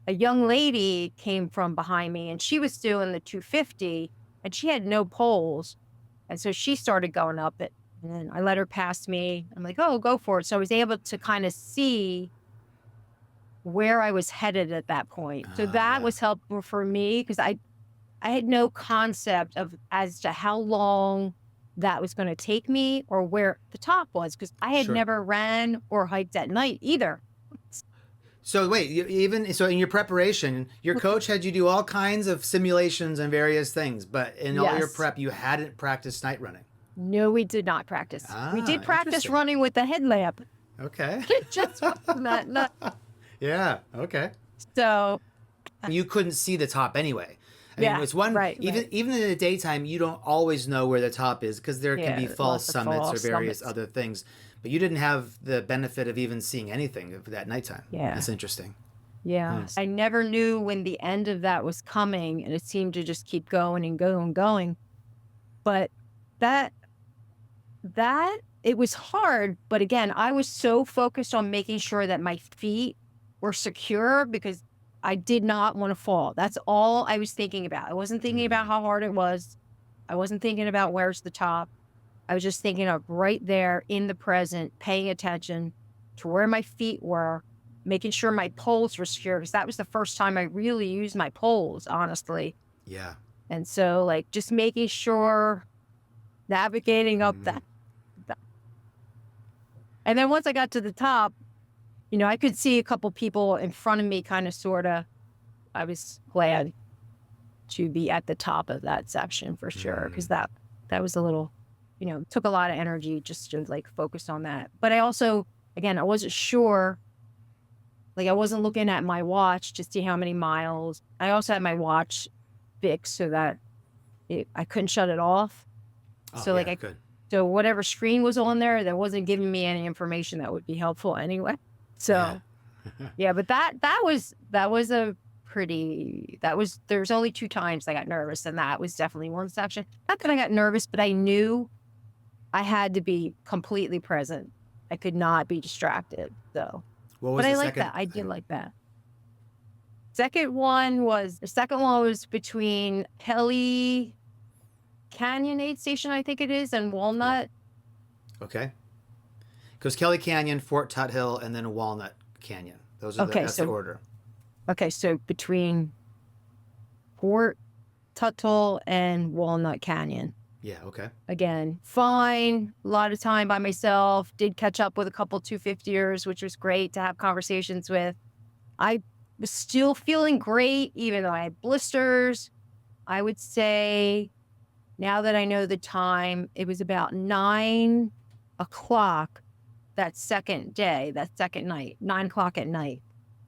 A young lady came from behind me, and she was still in the 250, and she had no poles. And so she started going up it, and I let her pass me. I'm like, oh, go for it. So I was able to kind of see where I was headed at that point. So that was helpful for me, because I had no concept as to how long that was going to take me or where the top was, because I had never ran or hiked at night either. So wait, so in your preparation, your coach had you do all kinds of simulations and various things, but in all your Yes. prep, you hadn't practiced night running. No, we did not practice. We did practice Interesting. running with the headlamp. Okay. Just not. Yeah. Okay. So You couldn't see the top anyway. I mean, yeah, it's one right. even in the daytime, you don't always know where the top is because there can be Yeah, false lots of summits or false various summits. other things. But you didn't have the benefit of even seeing anything of that nighttime. Yeah. That's interesting. Yeah. I never knew when the end of that was coming, and it seemed to just keep going and going and going. But that it was hard, but again, I was so focused on making sure that my feet were secure because I did not want to fall. That's all I was thinking about. I wasn't thinking about how hard it was. I wasn't thinking about where's the top. I was just thinking of right there in the present, paying attention to where my feet were, making sure my poles were secure, because that was the first time I really used my poles, honestly. Yeah. And so, like, just making sure, navigating up that. And then once I got to the top, I could see a couple people in front of me, kind of, sort of. I was glad to be at the top of that section for sure, because that was a little, took a lot of energy just to like focus on that. But I also, again, I wasn't sure. Like, I wasn't looking at my watch to see how many miles. I also had my watch fixed so that I couldn't shut it off. So like good. So whatever screen was on there, that wasn't giving me any information that would be helpful anyway. So yeah, but there's only 2 times I got nervous, and that was definitely one section. Not that I got nervous, but I knew I had to be completely present. I could not be distracted. So, What was but I the like second that. I did thing? like that. The second one was between Kelly Canyon Aid Station, I think it is, and Walnut. Okay. Because Kelly Canyon, Fort Tuthill, and then Walnut Canyon. That's the order. Okay, so between Fort Tuthill and Walnut Canyon. Yeah, okay. Again, fine. A lot of time by myself. Did catch up with a couple 250ers, which was great to have conversations with. I was still feeling great, even though I had blisters. I would say, now that I know the time, it was about 9 o'clock that second night, 9 o'clock at night.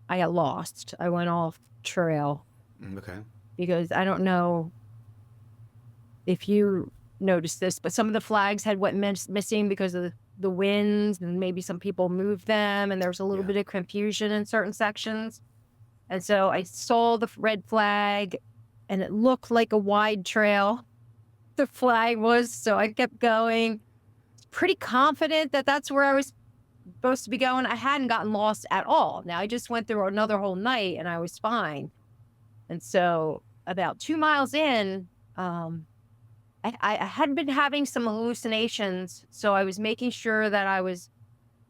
I got lost. I went off trail. Okay. Because I don't know if you noticed this, but some of the flags had went missing because of the winds, and maybe some people moved them, and there was a little bit of confusion in certain sections. And so I saw the red flag, and it looked like a wide trail. The flag was, so I kept going. Pretty confident that that's where I was supposed to be going. I hadn't gotten lost at all. Now, I just went through another whole night, and I was fine. And so about 2 miles in, I had been having some hallucinations. So I was making sure that I was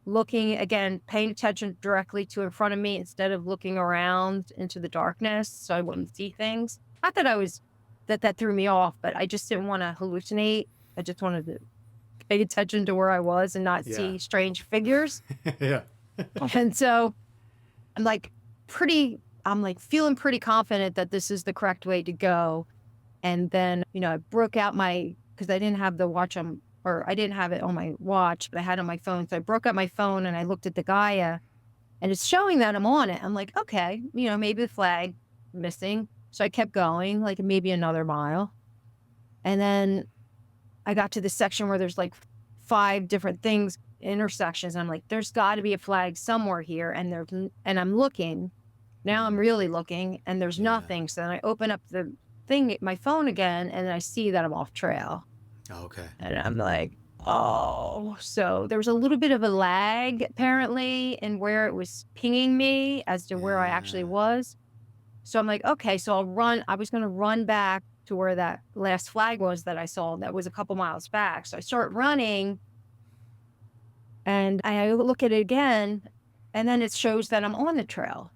looking, again, paying attention directly to in front of me instead of looking around into the darkness so I wouldn't see things. Not that that threw me off, but I just didn't want to hallucinate. I just wanted to pay attention to where I was and not see strange figures. Yeah. And so I'm feeling pretty confident that this is the correct way to go. And then, I broke out because I didn't have the watch I didn't have it on my watch, but I had it on my phone. So I broke out my phone and I looked at the Gaia, and it's showing that I'm on it. I'm like, okay, maybe the flag missing. So I kept going, like maybe another mile. And then I got to this section where there's like 5 different intersections. And I'm like, there's got to be a flag somewhere here. And I'm looking. Now I'm really looking, and there's nothing. So then I open up my phone again, and I see that I'm off trail. Oh, okay. And I'm like, oh. So there was a little bit of a lag, apparently, in where it was pinging me as to where I actually was. So I'm like, okay, so I'll run. I was going to run back to where that last flag was that I saw that was a couple miles back. So I start running, and I look at it again, and then it shows that I'm on the trail.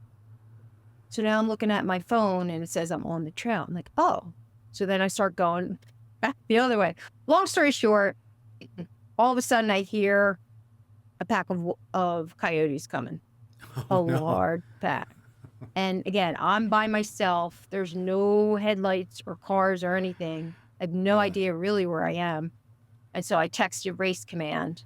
So now I'm looking at my phone, and it says I'm on the trail. I'm like, oh. So then I start going back the other way. Long story short, all of a sudden I hear a pack of coyotes coming. a Oh no. large bag. And again, I'm by myself. There's no headlights or cars or anything. I have no Yeah. idea really where I am. And so I texted Race Command.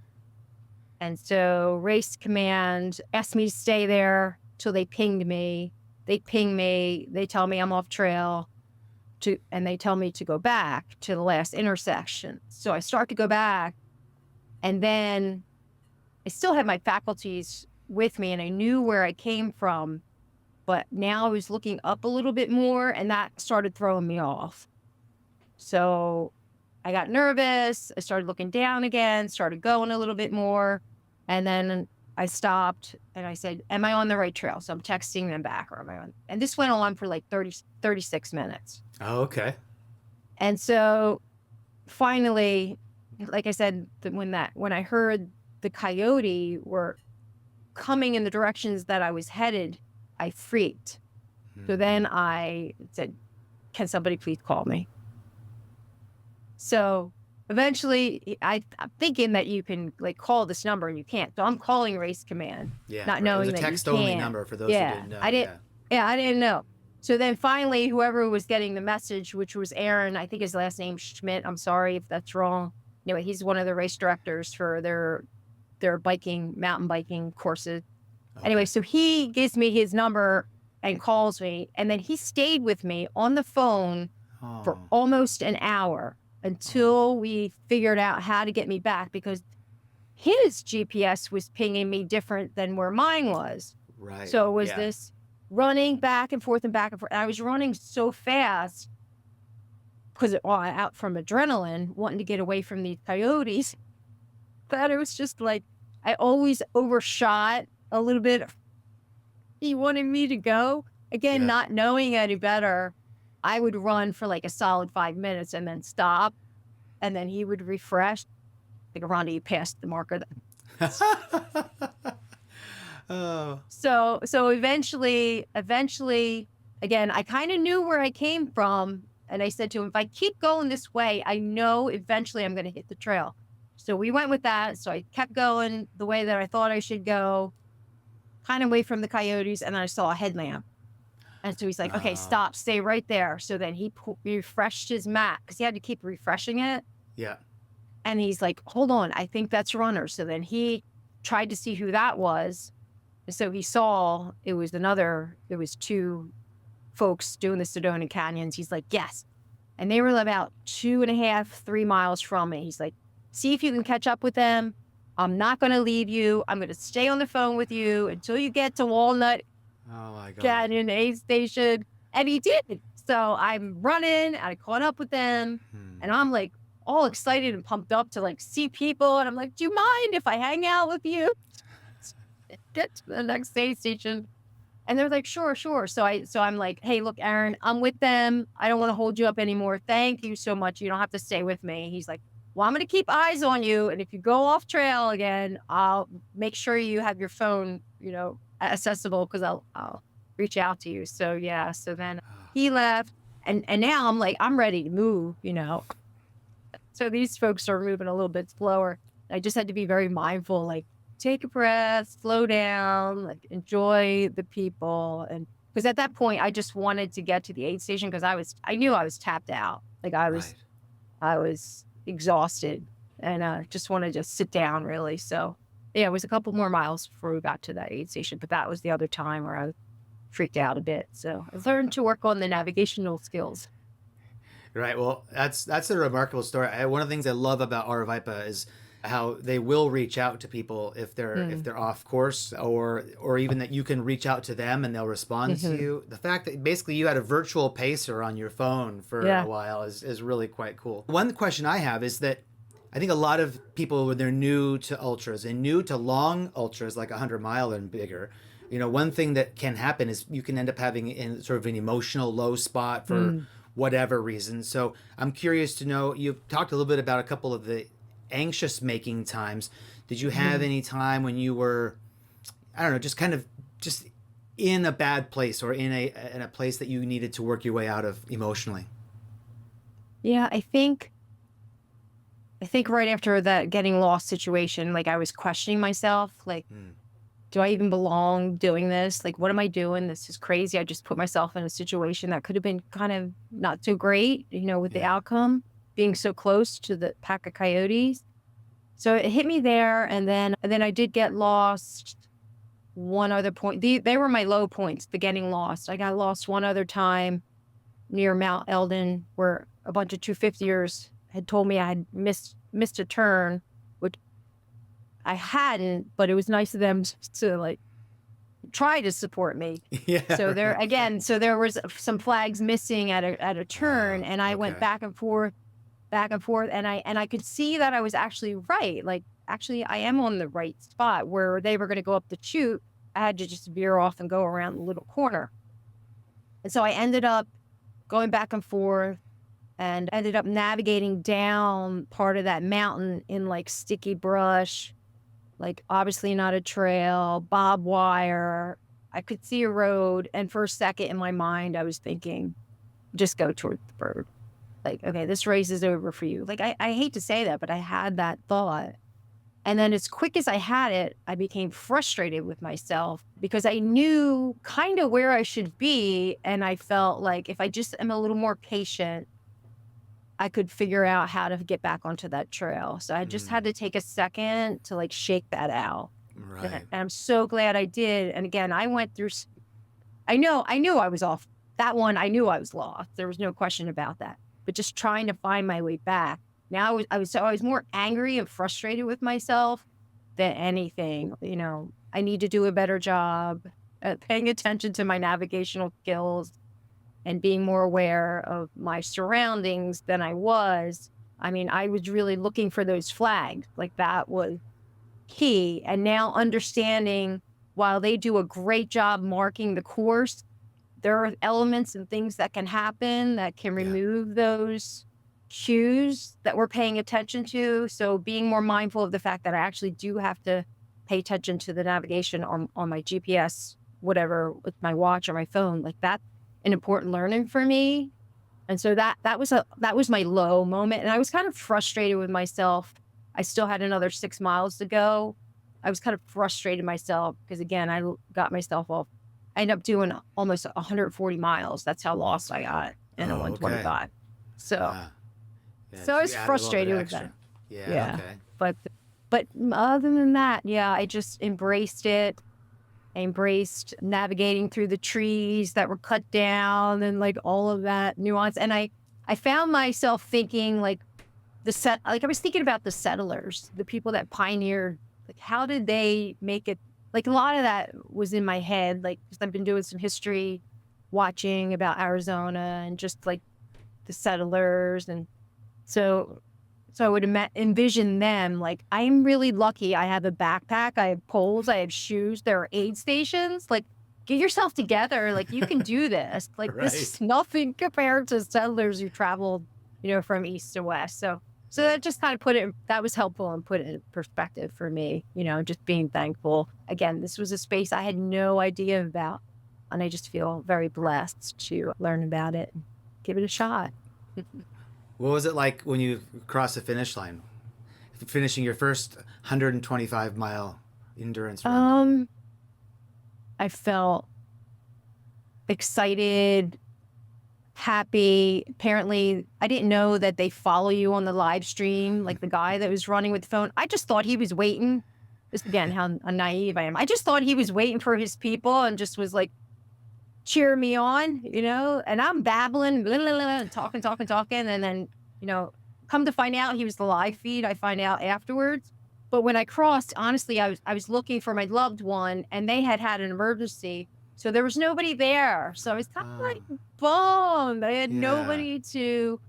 And so Race Command asked me to stay there till they pinged me. They ping me. They tell me I'm off trail and they tell me to go back to the last intersection. So I start to go back, and then I still had my faculties with me and I knew where I came from, but now I was looking up a little bit more and that started throwing me off. So I got nervous. I started looking down again, started going a little bit more. And then I stopped and I said, am I on the right trail? So I'm texting them back, or am I on? And this went on for like 36 minutes. Oh, okay. And so finally, like I said, when I heard the coyote were coming in the directions that I was headed, I freaked. So then I said, can somebody please call me? So eventually I'm thinking that you can like call this number and you can't. So I'm calling Race Command, Yeah. not Right. It was knowing a that you text only can't. number for those who Yeah. didn't know. I didn't, Yeah. yeah, I didn't know. So then finally, whoever was getting the message, which was Aaron, I think his last name Schmidt. I'm sorry if that's wrong. Anyway, he's one of the race directors for their mountain biking courses. Okay. Anyway, so he gives me his number and calls me, and then he stayed with me on the phone for Oh. almost an hour until we figured out how to get me back, because his GPS was pinging me different than where mine was. Right. So it was Yeah. this running back and forth and back and forth. I was running so fast because out from adrenaline, wanting to get away from these coyotes, that it was just like I always overshot a little bit. He wanted me to go. Again, Yeah. not knowing any better, I would run for like a solid 5 minutes and then stop. And then he would refresh. Like, Rhonda, you passed the marker. Oh. So eventually, again, I kind of knew where I came from. And I said to him, if I keep going this way, I know eventually I'm going to hit the trail. So we went with that. So I kept going the way that I thought I should go, kind of away from the coyotes. And then I saw a headlamp. And so he's like, okay, stop, stay right there. So then he refreshed his map because he had to keep refreshing it. Yeah. And he's like, hold on, I think that's Runner. So then he tried to see who that was. And so he saw it was two folks doing the Sedona Canyons. He's like, yes. And they were about 2.5, 3 miles from me. He's like, see if you can catch up with them. I'm not going to leave you. I'm going to stay on the phone with you until you get to Walnut Oh my God. Canyon aid station. And he did. So I'm running, I caught up with them, and I'm like all excited and pumped up to like see people. And I'm like, do you mind if I hang out with you? Get to the next aid station. And they're like, sure, sure. So I'm like, hey, look, Aaron, I'm with them. I don't want to hold you up anymore. Thank you so much. You don't have to stay with me. He's like, well, I'm going to keep eyes on you. And if you go off trail again, I'll make sure you have your phone, accessible, because I'll reach out to you. So yeah. So then he left, and now I'm like, I'm ready to move, So these folks are moving a little bit slower. I just had to be very mindful, like take a breath, slow down, like enjoy the people. And because at that point I just wanted to get to the aid station because I knew I was tapped out. Like I was exhausted and just wanted to sit down really. So yeah, it was a couple more miles before we got to that aid station, but that was the other time where I freaked out a bit. So I learned to work on the navigational skills. Right. Well, that's a remarkable story. One of the things I love about Aravaipa is how they will reach out to people if they're off course, or even that you can reach out to them and they'll respond to you. The fact that basically you had a virtual pacer on your phone for a while is really quite cool. One question I have is that I think a lot of people, when they're new to ultras and new to long ultras like 100-mile and bigger, one thing that can happen is you can end up having in sort of an emotional low spot for whatever reason. So I'm curious to know, you've talked a little bit about a couple of the anxious making times. Did you have any time when you were, I don't know, just in a bad place or in a place that you needed to work your way out of emotionally? Yeah, I think right after that getting lost situation, like I was questioning myself, like, do I even belong doing this? Like, what am I doing? This is crazy. I just put myself in a situation that could have been kind of not so great, with the Yeah. outcome being so close to the pack of coyotes. So it hit me there. And then I did get lost one other point. They were my low points, the getting lost. I got lost one other time near Mount Eldon where a bunch of 250ers had told me I had missed a turn, which I hadn't, but it was nice of them to like try to support me. Yeah. So there Right. again, so there was some flags missing at a turn, Oh, and I went okay. back and forth, and I could see that I was actually right. Like, actually, I am on the right spot where they were going to go up the chute. I had to just veer off and go around the little corner. And so I ended up going back and forth and ended up navigating down part of that mountain in like sticky brush, like obviously not a trail, barbed wire. I could see a road. And for a second in my mind, I was thinking, just go towards the bird. Like, okay, this race is over for you. Like, I hate to say that, but I had that thought. And then as quick as I had it, I became frustrated with myself because I knew kind of where I should be. And I felt like if I just am a little more patient, I could figure out how to get back onto that trail. So I just had to take a second to like shake that out. And Right. I'm so glad I did. And again, I went through, I knew I was off. That one, I knew I was lost. There was no question about that. But just trying to find my way back. Now I was more angry and frustrated with myself than anything. I need to do a better job at paying attention to my navigational skills and being more aware of my surroundings than I was. I mean, I was really looking for those flags. Like, that was key. And now understanding, while they do a great job marking the course, there are elements and things that can happen that can Yeah. remove those cues that we're paying attention to. So being more mindful of the fact that I actually do have to pay attention to the navigation on my GPS, whatever, with my watch or my phone, like that's an important learning for me. And so that was my low moment. And I was kind of frustrated with myself. I still had another 6 miles to go. I was kind of frustrated myself because again, I got myself off. I ended up doing almost 140 miles. That's how lost I got in a Oh, okay. 125. So Ah, yeah. so I So was you added a little bit frustrated with extra. that. Yeah. Yeah. Okay. But other than that, yeah, I just embraced it. I embraced navigating through the trees that were cut down and like all of that nuance. And I found myself thinking like I was thinking about the settlers, the people that pioneered, like how did they make it? Like a lot of that was in my head, like, because I've been doing some history watching about Arizona and just like the settlers. And so I would envision them like, I'm really lucky. I have a backpack, I have poles, I have shoes, there are aid stations. Like, get yourself together. Like, you can do this. Like, this Right. is nothing compared to settlers who traveled, from east to west. So Yeah. that just kind of that was helpful and put it in perspective for me, just being thankful. Again, this was a space I had no idea about. And I just feel very blessed to learn about it and give it a shot. What was it like when you crossed the finish line, finishing your first 125-mile endurance run? I felt excited, happy. Apparently, I didn't know that they follow you on the live stream, like the guy that was running with the phone. I just thought he was waiting. Just again, how naive I am. I just thought he was waiting for his people and just was like, cheer me on, and I'm babbling, blah, blah, blah, and talking. And then, come to find out he was the live feed. I find out afterwards. But when I crossed, honestly, I was looking for my loved one and they had an emergency. So there was nobody there. So I was kind of Oh, like bummed. I had yeah. nobody to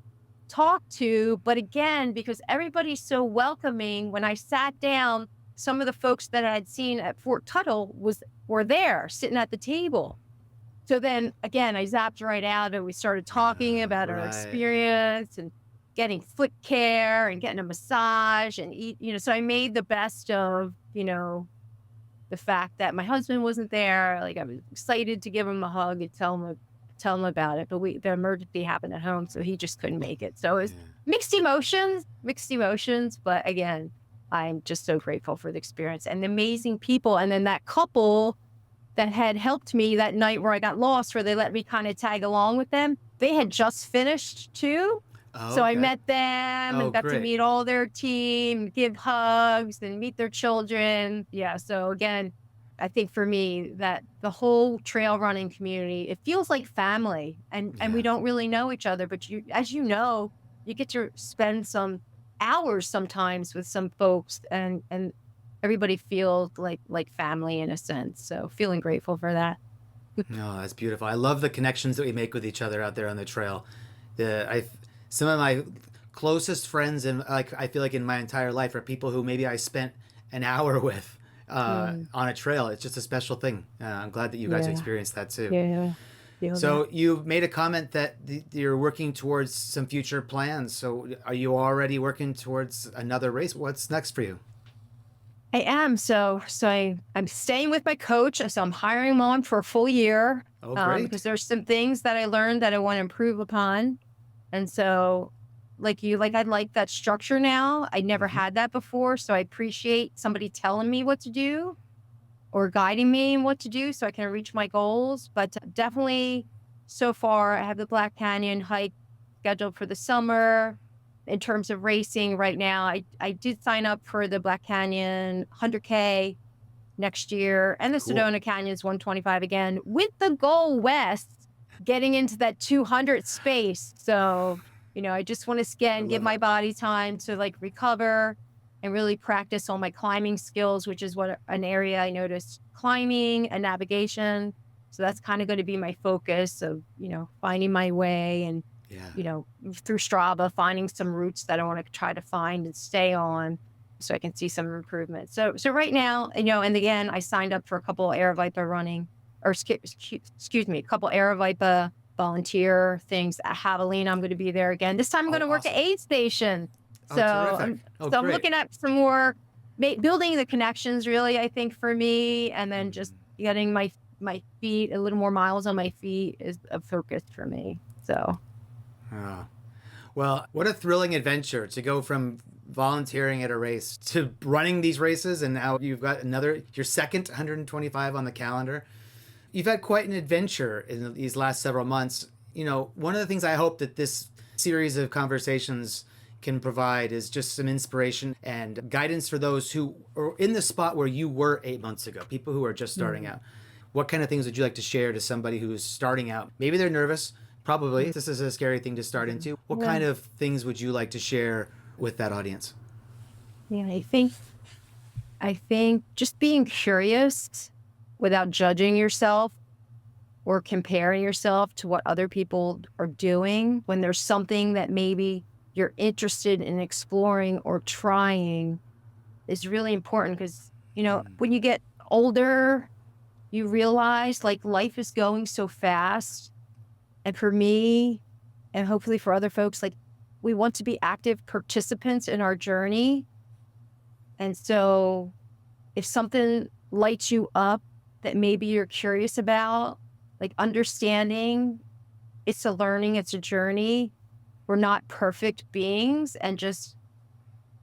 talk to. But again, because everybody's so welcoming, when I sat down, some of the folks that I had seen at Fort Tuttle were there sitting at the table. So then again, I zapped right out and we started talking about our Right. experience and getting foot care and getting a massage and eat, so I made the best of, the fact that my husband wasn't there. Like, I was excited to give him a hug and tell him about it. But the emergency happened at home, so he just couldn't make it. So it was Yeah. mixed emotions. But again, I'm just so grateful for the experience and the amazing people. And then that couple that had helped me that night where I got lost, where they let me kind of tag along with them, they had just finished too. Oh, So I okay. met them Oh, and got to great. meet all their team, give hugs and meet their children. Yeah. So again, I think for me that the whole trail running community, it feels like family, and we Yeah. don't really know each other, but as you know, you get to spend some hours sometimes with some folks, and everybody feels like family in a sense. So feeling grateful for that. No, that's beautiful. I love the connections that we make with each other out there on the trail. Some of my closest friends and like I feel like in my entire life are people who maybe I spent an hour with Mm, on a trail. It's just a special thing. I'm glad that you guys yeah. experienced that too. Yeah. Feel that. So you made a comment that you're working towards some future plans. So are you already working towards another race? What's next for you? I am. I'm staying with my coach. So I'm hiring him on for a full year, Oh, because great. there's some things that I learned that I want to improve upon. And so, I like that structure now. I never Hmm. had that before. So I appreciate somebody telling me what to do or guiding me in what to do so I can reach my goals. But definitely so far, I have the Black Canyon hike scheduled for the summer. In terms of racing right now, I did sign up for the Black Canyon 100K next year and the Cool. Sedona Canyons 125 again with the goal west getting into that 200 space. So, I just want to I scan, give love my it. body time to recover and really practice all my climbing skills, which is what an area I noticed climbing and navigation. So that's kind of going to be my focus of, finding my way and, Yeah. through Strava, finding some routes that I want to try to find and stay on so I can see some improvement. So right now, and again, I signed up for a couple Aravaipa running, or excuse me, a couple Aravaipa volunteer things at Javelina. I'm going to be there again. This time I'm going Oh, to work at awesome. aid station. Oh, So terrific. I'm Oh, so I'm great. looking at some more building the connections. Really, I think for me, and then just getting my feet a little more miles on my feet is a focus for me. So Oh. Well, what a thrilling adventure to go from volunteering at a race to running these races, and now you've got your second 125 on the calendar. You've had quite an adventure in these last several months. One of the things I hope that this series of conversations can provide is just some inspiration and guidance for those who are in the spot where you were 8 months ago, people who are just starting mm, out. What kind of things would you like to share to somebody who's starting out? Maybe they're nervous. Probably. mm, This is a scary thing to start into. What yeah, kind of things would you like to share with that audience? yeah. I think just being curious without judging yourself or comparing yourself to what other people are doing when there's something that maybe you're interested in exploring or trying is really important because, when you get older, you realize life is going so fast. And for me, and hopefully for other folks, we want to be active participants in our journey. And so if something lights you up that maybe you're curious about, understanding it's a learning, it's a journey. We're not perfect beings, and just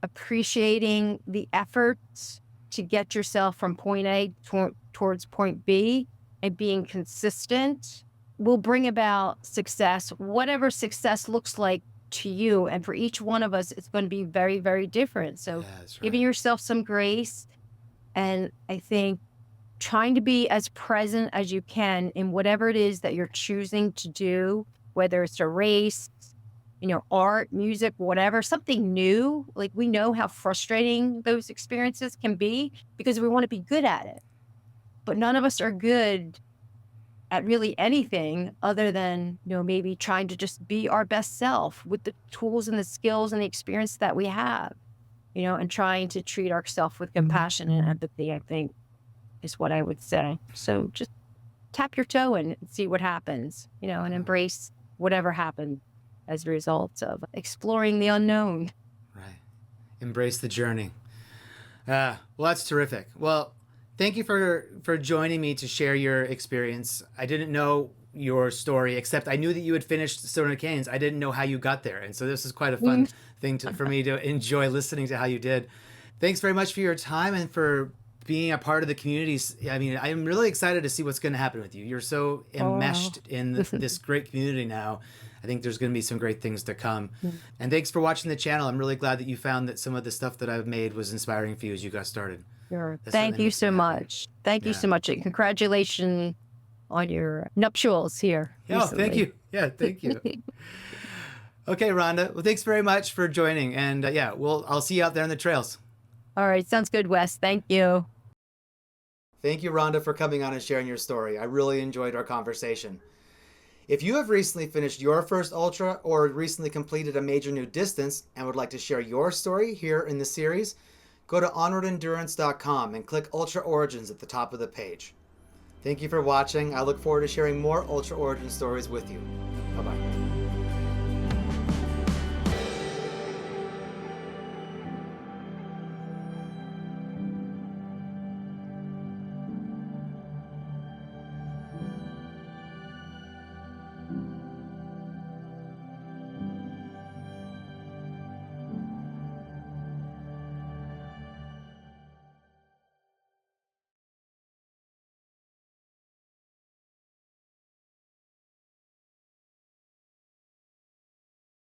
appreciating the efforts to get yourself from point A towards point B and being consistent will bring about success, whatever success looks like to you. And for each one of us, it's going to be very, very different. So Yeah, that's giving right. yourself some grace, and I think trying to be as present as you can in whatever it is that you're choosing to do, whether it's a race, art, music, whatever, something new. We know how frustrating those experiences can be because we want to be good at it. But none of us are good at really anything other than, maybe trying to just be our best self with the tools and the skills and the experience that we have, and trying to treat ourselves with compassion and empathy, I think is what I would say. So just tap your toe in and see what happens, and embrace whatever happened as a result of exploring the unknown. Right. Embrace the journey. Well, that's terrific. Well, thank you for joining me to share your experience. I didn't know your story, except I knew that you had finished Stoner Canes. I didn't know how you got there, and so this is quite a Mm. fun thing for me to enjoy listening to how you did. Thanks very much for your time and for being a part of the community. I mean, I'm really excited to see what's going to happen with you. You're so enmeshed in this great community now. I think there's going to be some great things to come. And thanks for watching the channel. I'm really glad that you found that some of the stuff that I've made was inspiring for you as you got started. Sure. Thank you so much. Thank you so much. And congratulations on your nuptials here. Oh, thank you. Yeah, thank you. Okay, Rhonda. Well, thanks very much for joining. And I'll see you out there on the trails. All right. Sounds good, Wes. Thank you. Thank you, Rhonda, for coming on and sharing your story. I really enjoyed our conversation. If you have recently finished your first ultra or recently completed a major new distance and would like to share your story here in the series, go to onwardendurance.com and click Ultra Origins at the top of the page. Thank you for watching. I look forward to sharing more Ultra Origin stories with you. Bye-bye.